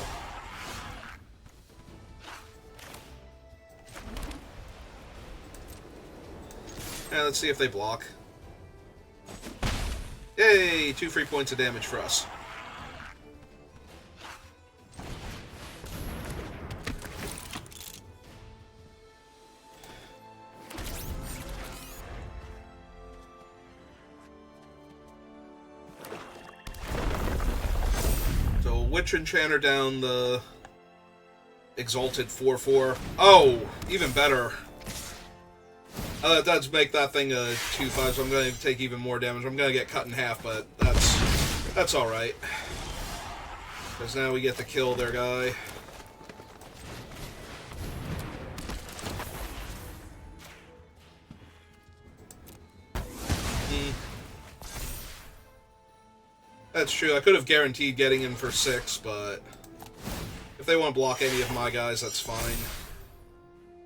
Speaker 1: Yeah, let's see if they block. Yay! 2 free points of damage for us. So, Witch Enchanter down the Exalted 4/4. Oh! Even better. That does make that thing a 2/5, so I'm going to take even more damage. I'm going to get cut in half, but that's alright. Because now we get to kill their guy. That's true. I could have guaranteed getting him for 6, but if they want to block any of my guys, that's fine.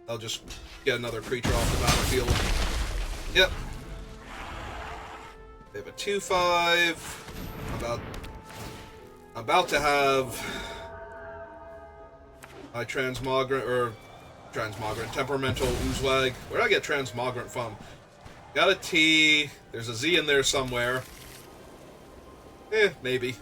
Speaker 1: I'll just get another creature off the battlefield. Yep. They have a 2/5. About to have my Temperamental Oozewag. Where did I get Transmogrant from? Got a T. There's a Z in there somewhere. Maybe.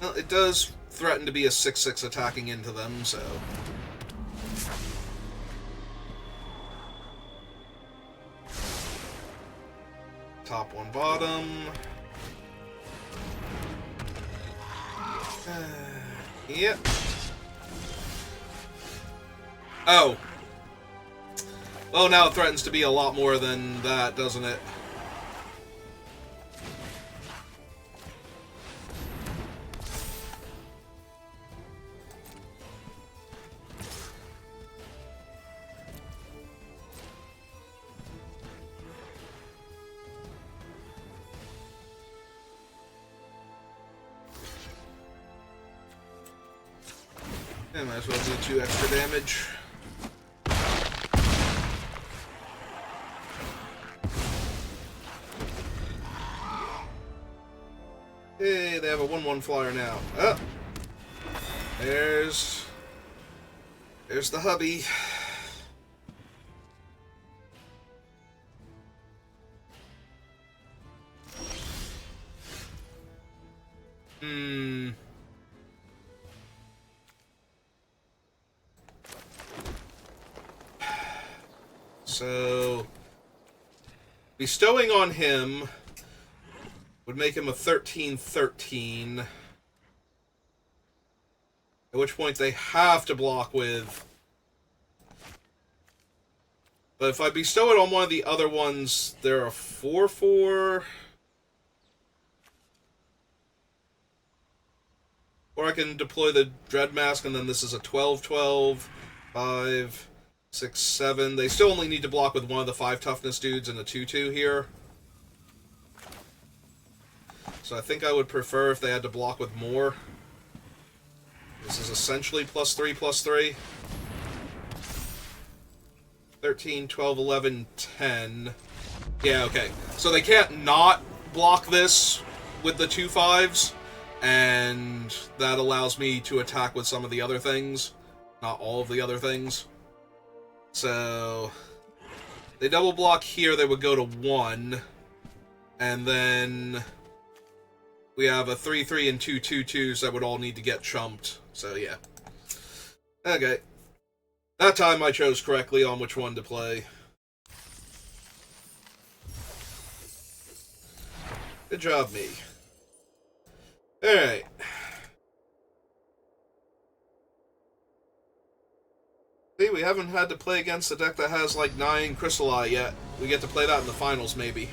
Speaker 1: Well, it does threaten to be a 6/6 attacking into them, so... Top one, bottom... Yep. Oh. Well, now it threatens to be a lot more than that, doesn't it? I might as well do 2 extra damage. Hey, they have a 1/1 flyer now. Oh! There's the hubby. So, bestowing on him would make him a 13/13. At which point they have to block with. But if I bestow it on one of the other ones, they're a 4/4. Or I can deploy the Dread Mask, and then this is a 12/12, 5, 6, 7. They still only need to block with one of the 5 toughness dudes and a 2/2 here. So I think I would prefer if they had to block with more. This is essentially +3/+3. 13, 12, 11, 10. Yeah, okay. So they can't not block this with the 2/5s, and that allows me to attack with some of the other things. Not all of the other things. So they double block here, they would go to 1. And then we have a 3/3 and 2/2/2s that would all need to get chumped. So yeah. Okay. That time I chose correctly on which one to play. Good job, me. Alright. See, we haven't had to play against a deck that has like 9 Crystalli yet. We get to play that in the finals, maybe.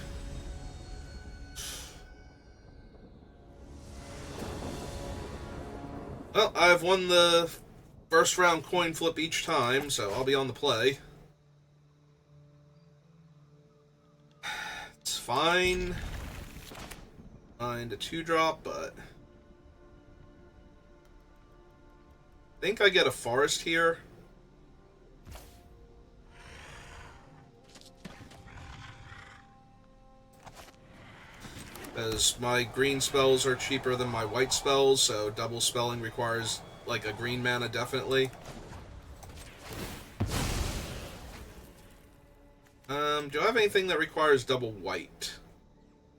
Speaker 1: Well, I've won the first round coin flip each time, so I'll be on the play. It's fine. Find a 2-drop, but I think I get a forest here. Because my green spells are cheaper than my white spells, so double spelling requires, like, a green mana, definitely. Do I have anything that requires double white?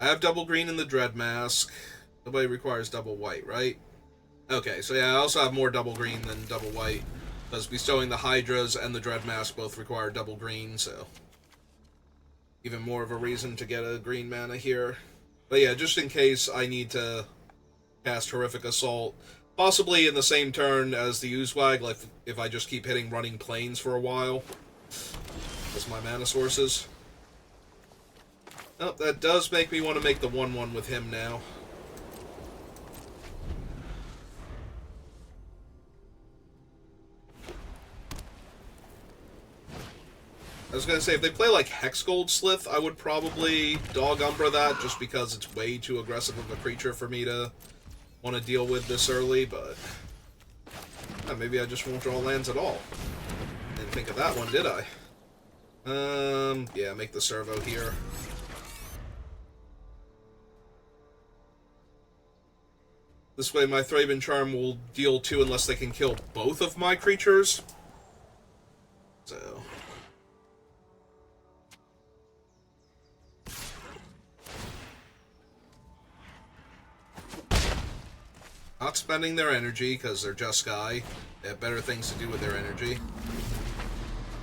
Speaker 1: I have double green in the Dread Mask. Nobody requires double white, right? Okay, so yeah, I also have more double green than double white. Because bestowing the Hydras and the Dread Mask both require double green, so even more of a reason to get a green mana here. But yeah, just in case I need to cast Horrific Assault, possibly in the same turn as the Oozewag, like if I just keep hitting Running Plains for a while as my mana sources. Oh, that does make me want to make the 1/1 with him now. I was going to say, if they play like Hexgold Slith, I would probably Dog Umbra that, just because it's way too aggressive of a creature for me to want to deal with this early, but maybe I just won't draw lands at all. Didn't think of that one, did I? Yeah, make the servo here. This way my Thraben Charm will deal 2 unless they can kill both of my creatures. So not spending their energy, because they're just Sky. They have better things to do with their energy.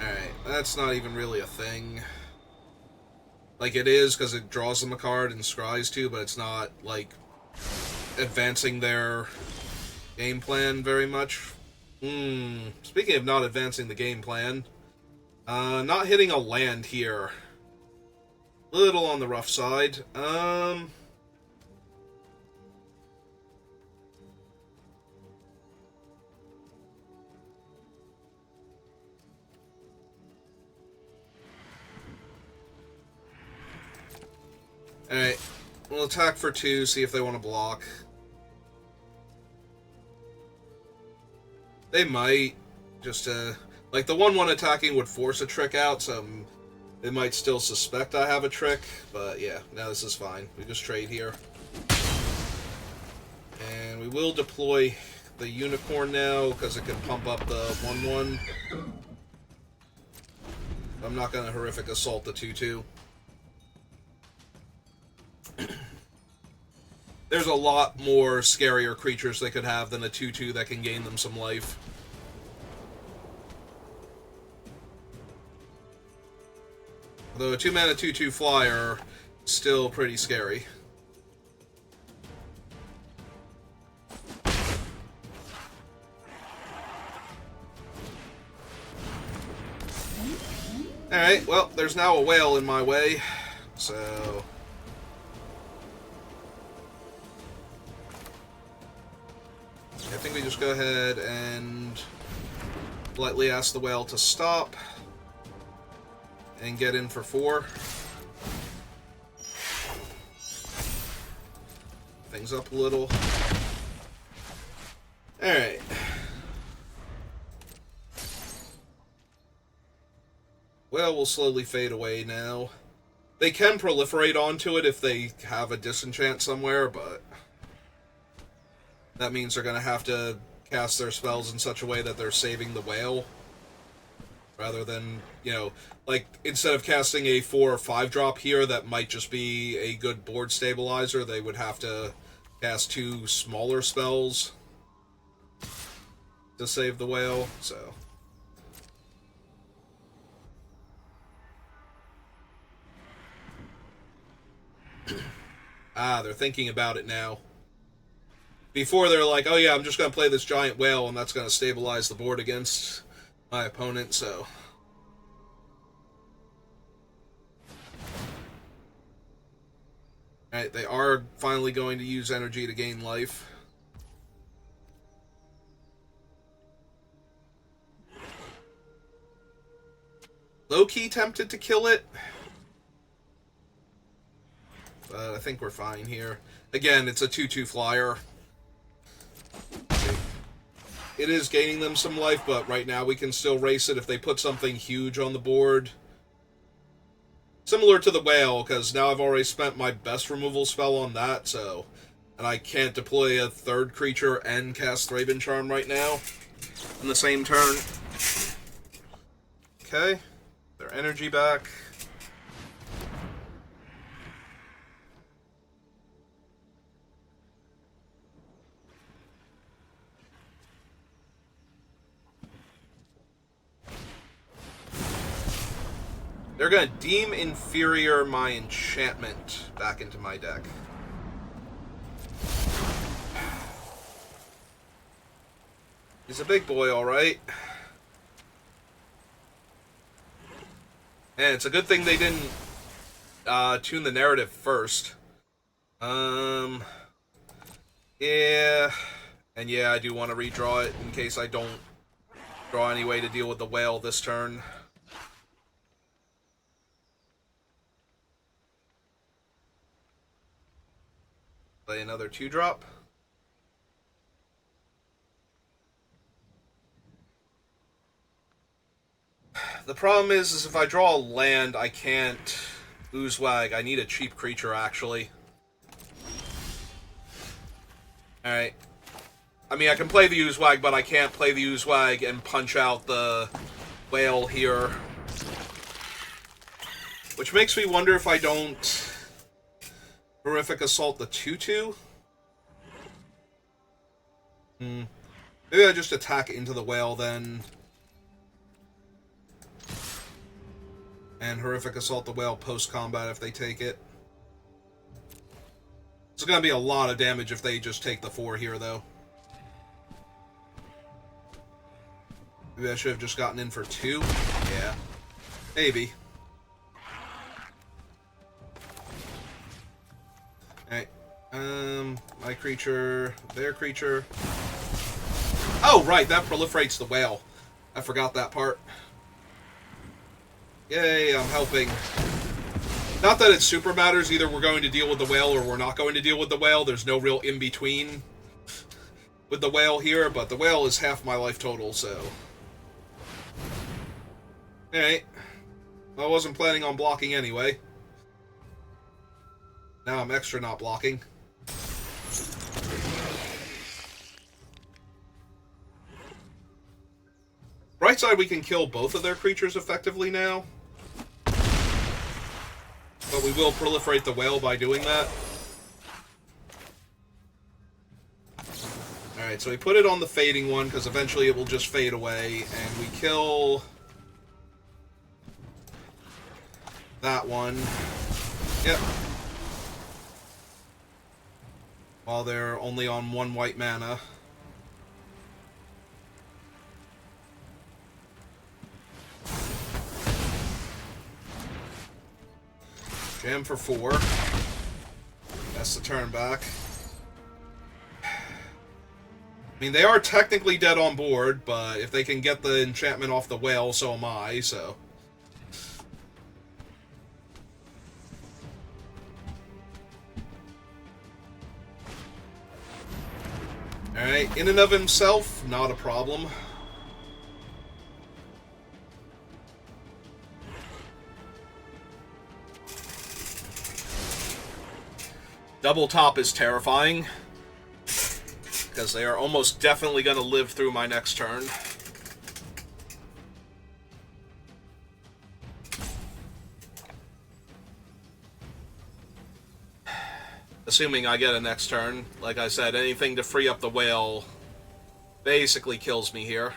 Speaker 1: Alright, that's not even really a thing. Like, it is, because it draws them a card and scries too, but it's not, like, advancing their game plan very much. Speaking of not advancing the game plan, not hitting a land here. Little on the rough side. Alright, we'll attack for 2, see if they want to block. They might. Just like, the 1/1 attacking would force a trick out, so they might still suspect I have a trick, but yeah, no, this is fine. We just trade here. And we will deploy the Unicorn now, because it can pump up the 1/1. I'm not going to Horrific Assault the 2/2. There's a lot more scarier creatures they could have than a 2/2 that can gain them some life. Although a 2-mana 2/2 flyer is still pretty scary. Alright, well, there's now a whale in my way, so I think we just go ahead and politely ask the whale to stop and get in for 4. things up a little. Alright. Well, we'll slowly fade away now. They can proliferate onto it if they have a disenchant somewhere, but that means they're going to have to cast their spells in such a way that they're saving the whale. Rather than, you know, like, instead of casting a 4 or 5 drop here that might just be a good board stabilizer, they would have to cast 2 smaller spells to save the whale, so... Ah, they're thinking about it now. Before they're like, oh yeah, I'm just going to play this giant whale and that's going to stabilize the board against my opponent, so... Alright, they are finally going to use energy to gain life. Low-key tempted to kill it. But I think we're fine here. Again, it's a 2-2 flyer. It is gaining them some life, but right now we can still race it if they put something huge on the board. Similar to the whale, because now I've already spent my best removal spell on that, so... And I can't deploy a 3rd creature and cast Thraben Charm right now in the same turn. Okay. Their energy back. They're going to deem inferior my enchantment back into my deck. He's a big boy, alright. And it's a good thing they didn't tune the narrative first. Yeah. And yeah, I do want to redraw it in case I don't draw any way to deal with the whale this turn. Play another 2-drop. The problem is if I draw a land, I can't Oozewag. I need a cheap creature, actually. Alright. I mean, I can play the Oozewag, but I can't play the Oozewag and punch out the whale here. Which makes me wonder if I don't Horrific Assault the 2-2. Maybe I just attack into the whale then. And Horrific Assault the whale post-combat if they take it. It's going to be a lot of damage if they just take the 4 here, though. Maybe I should have just gotten in for 2? Yeah. Maybe. Alright. My creature, their creature. Oh, right, that proliferates the whale. I forgot that part. Yay, I'm helping. Not that it super matters, either we're going to deal with the whale or we're not going to deal with the whale. There's no real in-between with the whale here, but the whale is half my life total, so... Alright. I wasn't planning on blocking anyway. Now I'm extra not blocking. Right side, we can kill both of their creatures effectively now. But we will proliferate the whale by doing that. Alright, so we put it on the fading one, because eventually it will just fade away, and we kill that one. Yep. While they're only on 1 white mana. Jam for 4. That's the turn back. I mean, they are technically dead on board, but if they can get the enchantment off the whale, so am I, so... Alright, in and of himself, not a problem. Double top is terrifying, because they are almost definitely going to live through my next turn. Assuming I get a next turn. Like I said, anything to free up the whale basically kills me here.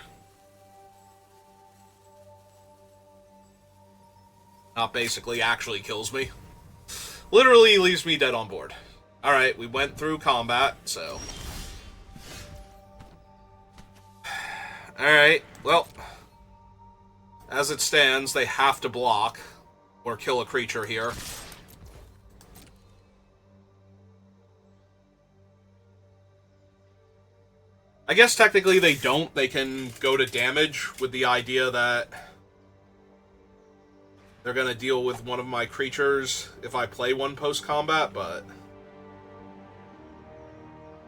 Speaker 1: Not basically, actually kills me. Literally leaves me dead on board. Alright, we went through combat, so... Alright, well... As it stands, they have to block or kill a creature here. I guess technically they don't. They can go to damage with the idea that they're going to deal with one of my creatures if I play one post-combat, but...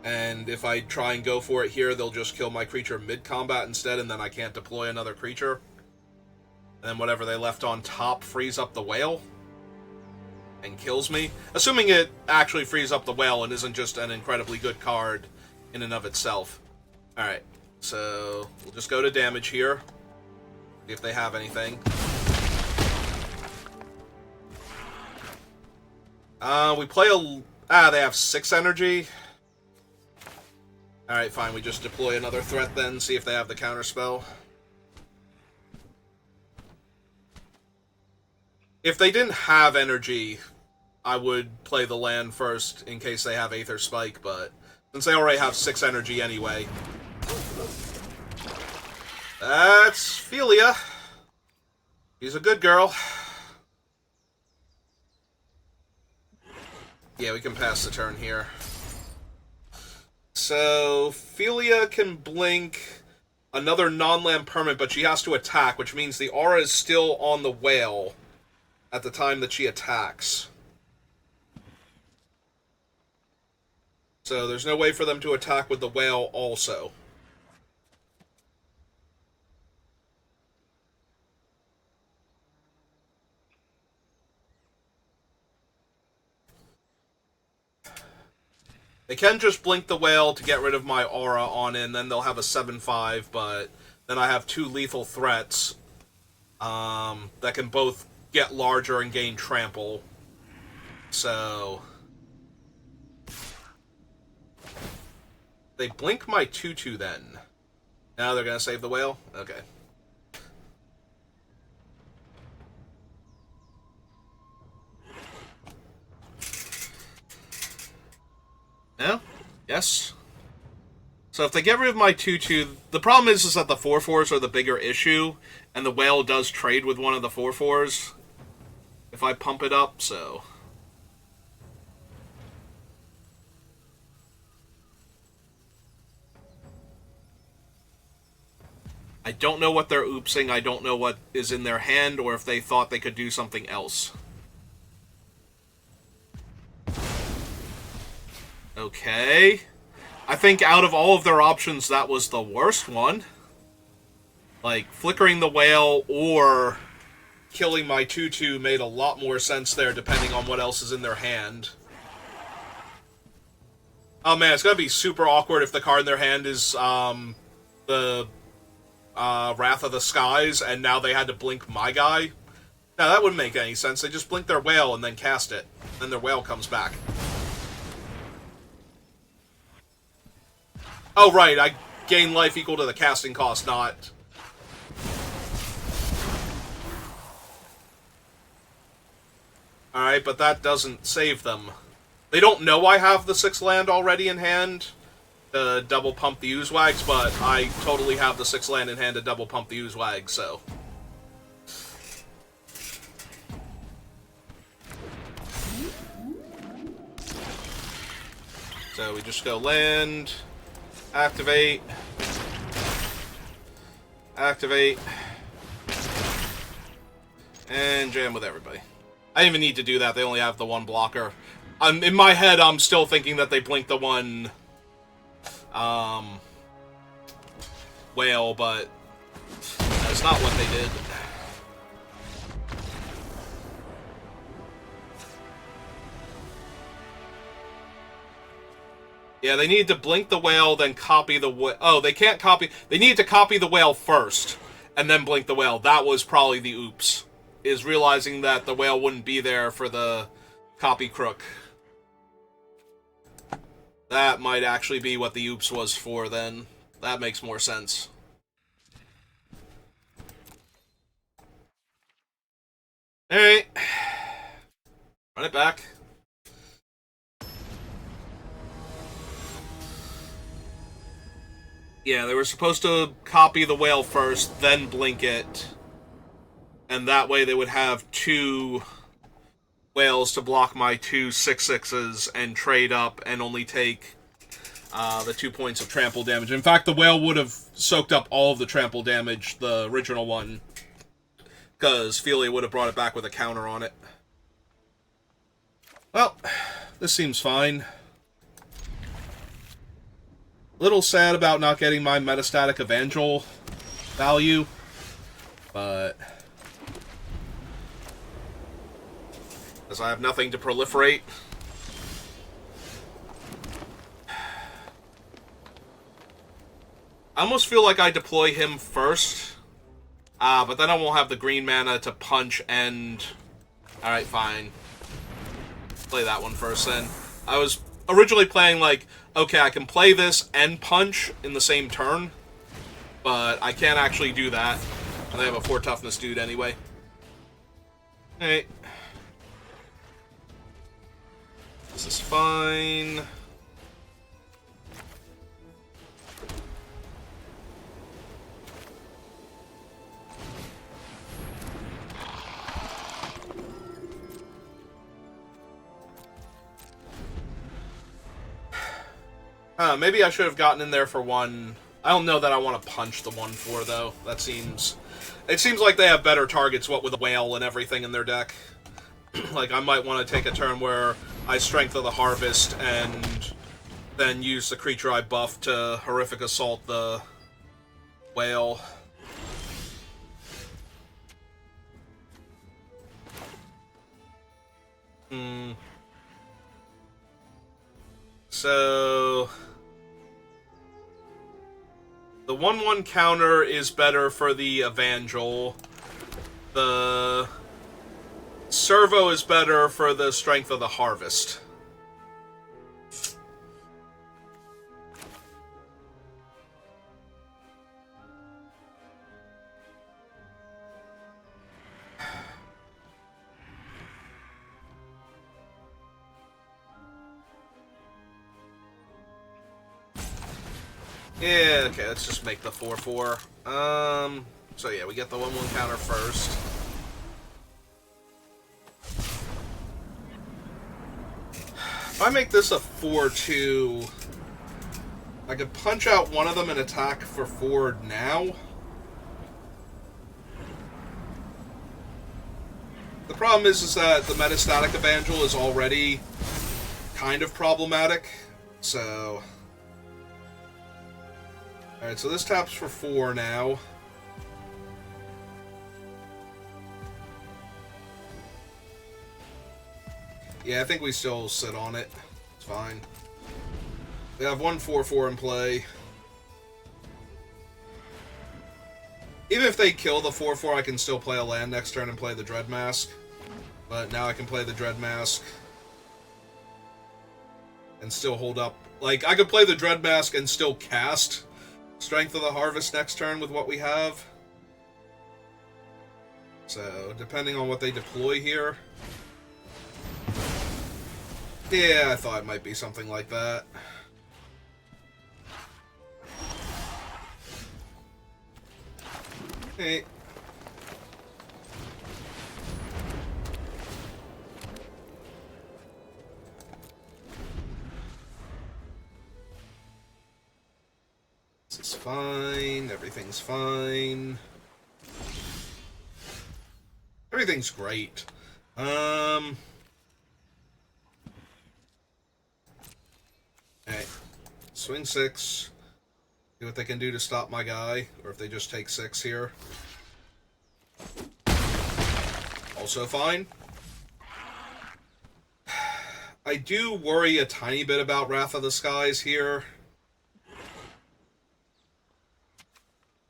Speaker 1: And if I try and go for it here, they'll just kill my creature mid-combat instead, and then I can't deploy another creature. And then whatever they left on top frees up the whale and kills me. Assuming it actually frees up the whale and isn't just an incredibly good card in and of itself. Alright, so we'll just go to damage here. See if they have anything. We play a... they have 6 energy. Alright, fine, we just deploy another threat then, see if they have the counterspell. If they didn't have energy, I would play the land first in case they have Aether Spike, but since they already have 6 energy anyway... That's Philia. She's a good girl. Yeah, we can pass the turn here. So, Philia can blink another non-land permanent, but she has to attack, which means the aura is still on the whale at the time that she attacks. So, there's no way for them to attack with the whale also. They can just blink the whale to get rid of my aura on it, and then they'll have a 7/5, but then I have 2 lethal threats that can both get larger and gain trample. So... They blink my 2/2 then. Now they're going to save the whale? Okay. No? Yes? So if they get rid of my 2/2... The problem is that the 4/4s are the bigger issue, and the whale does trade with one of the 4/4s if I pump it up, so... I don't know what they're oopsing, I don't know what is in their hand, or if they thought they could do something else. Okay. I think out of all of their options, that was the worst one. Like, flickering the whale or killing my 2/2 made a lot more sense there, depending on what else is in their hand. Oh man, it's gonna be super awkward if the card in their hand is, the... Wrath of the Skies, and now they had to blink my guy. Now, that wouldn't make any sense. They just blink their whale and then cast it. Then their whale comes back. Oh, right. I gain life equal to the casting cost, not... Alright, but that doesn't save them. They don't know I have the 6 land already in hand to double pump the Oozwags, but I totally have the 6 land in hand to double pump the Oozwags, so... So we just go land, activate, activate, and jam with everybody. I didn't even need to do that, they only have the 1 blocker. In my head, I'm still thinking that they blinked the one... whale, but that's not what they did. Yeah, they needed to blink the whale, then copy the whale. Oh, they can't copy. They needed to copy the whale first, and then blink the whale. That was probably the oops. Is realizing that the whale wouldn't be there for the copy crook. That might actually be what the oops was for, then. That makes more sense. Alright. Run it back. Yeah, they were supposed to copy the whale first, then blink it. And that way they would have 2 whales to block my 2 6/6s and trade up and only take the 2 points of trample damage. In fact, the whale would have soaked up all of the trample damage, the original one, because Feely would have brought it back with a counter on it. Well, this seems fine. Little sad about not getting my metastatic Evangel value, but as I have nothing to proliferate. I almost feel like I deploy him first, but then I won't have the green mana to punch and... Alright, fine. Play that one first then. I was originally playing like, okay, I can play this and punch in the same turn, but I can't actually do that. And I have a 4 toughness dude anyway. Alright. This is fine. Maybe I should have gotten in there for 1. I don't know that I want to punch the 1/4 though. That seems... It seems like they have better targets, what with a whale and everything in their deck. Like, I might want to take a turn where I Strength of the Harvest and then use the creature I buff to Horrific Assault the whale. So... The 1/1 counter is better for the Evangel. The Servo is better for the Strength of the Harvest. Yeah, okay, let's just make the 4/4. So yeah, we get the 1/1 counter first. If I make this a 4/2, I could punch out one of them and attack for 4 now. The problem is that the metastatic Evangel is already kind of problematic, so... Alright, so this taps for 4 now. Yeah, I think we still sit on it. It's fine. We have 1 4/4 in play. Even if they kill the 4/4, I can still play a land next turn and play the Dread Mask. But now I can play the Dread Mask and still hold up. Like, I could play the Dread Mask and still cast Strength of the Harvest next turn with what we have. So, depending on what they deploy here. Yeah, I thought it might be something like that. Hey. This is fine. Everything's fine. Everything's great. Okay. swing 6. See what they can do to stop my guy, or if they just take 6 here. Also fine. I do worry a tiny bit about Wrath of the Skies here.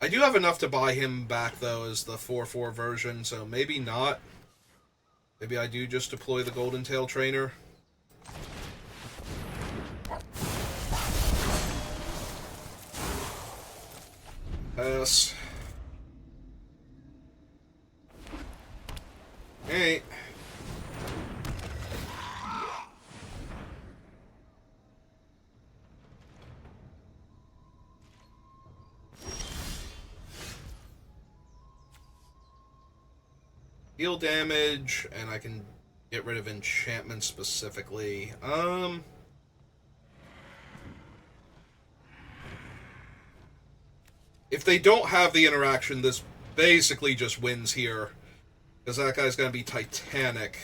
Speaker 1: I do have enough to buy him back, though, as the 4/4 version, so maybe not. Maybe I do just deploy the Golden Tail Trainer. Pass. Hey. Heal damage, and I can get rid of enchantment specifically. If they don't have the interaction, this basically just wins here. Because that guy's going to be Titanic.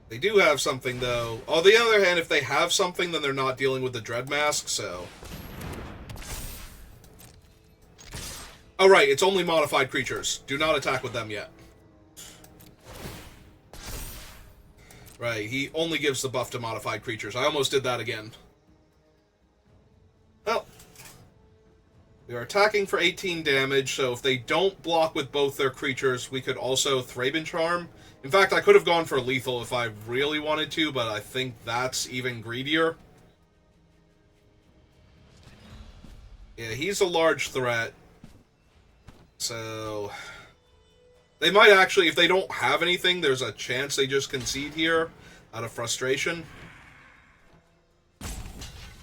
Speaker 1: They do have something, though. On the other hand, if they have something, then they're not dealing with the Dread Mask, so... Oh, right, it's only modified creatures. Do not attack with them yet. Right, he only gives the buff to modified creatures. I almost did that again. Well, we are attacking for 18 damage, so if they don't block with both their creatures, we could also Thraben Charm. In fact, I could have gone for lethal if I really wanted to, but I think that's even greedier. Yeah, he's a large threat. So, they might actually, if they don't have anything, there's a chance they just concede here out of frustration.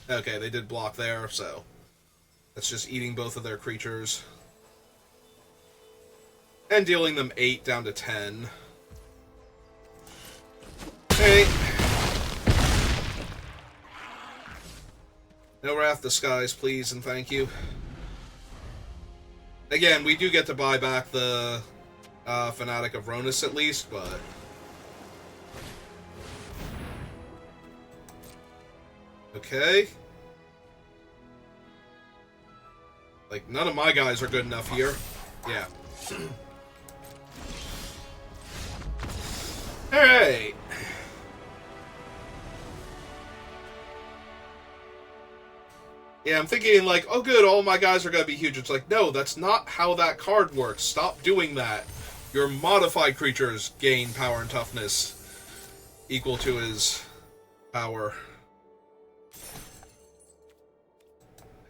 Speaker 1: Okay, they did block there, so that's just eating both of their creatures. And dealing them 8 down to 10. Hey. No Wrath the Skies, please, and thank you. Again, we do get to buy back the Fanatic of Ronus at least, but... Okay. Like, none of my guys are good enough here. Yeah. Alright. Yeah, I'm thinking like, oh good, all my guys are going to be huge. It's like, no, that's not how that card works. Stop doing that. Your modified creatures gain power and toughness equal to his power.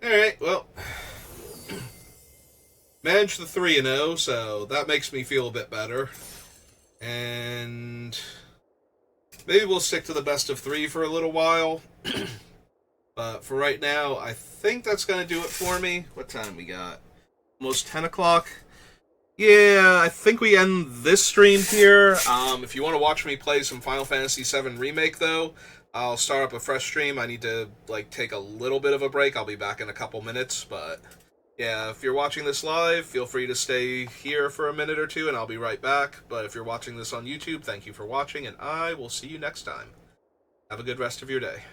Speaker 1: Alright, well. Managed the 3-0, so that makes me feel a bit better. And maybe we'll stick to the best of 3 for a little while. But for right now, I think that's going to do it for me. What time we got? Almost 10 o'clock? Yeah, I think we end this stream here. If you want to watch me play some Final Fantasy VII Remake, though, I'll start up a fresh stream. I need to, like, take a little bit of a break. I'll be back in a couple minutes, but... Yeah, if you're watching this live, feel free to stay here for a minute or two, and I'll be right back. But if you're watching this on YouTube, thank you for watching, and I will see you next time. Have a good rest of your day.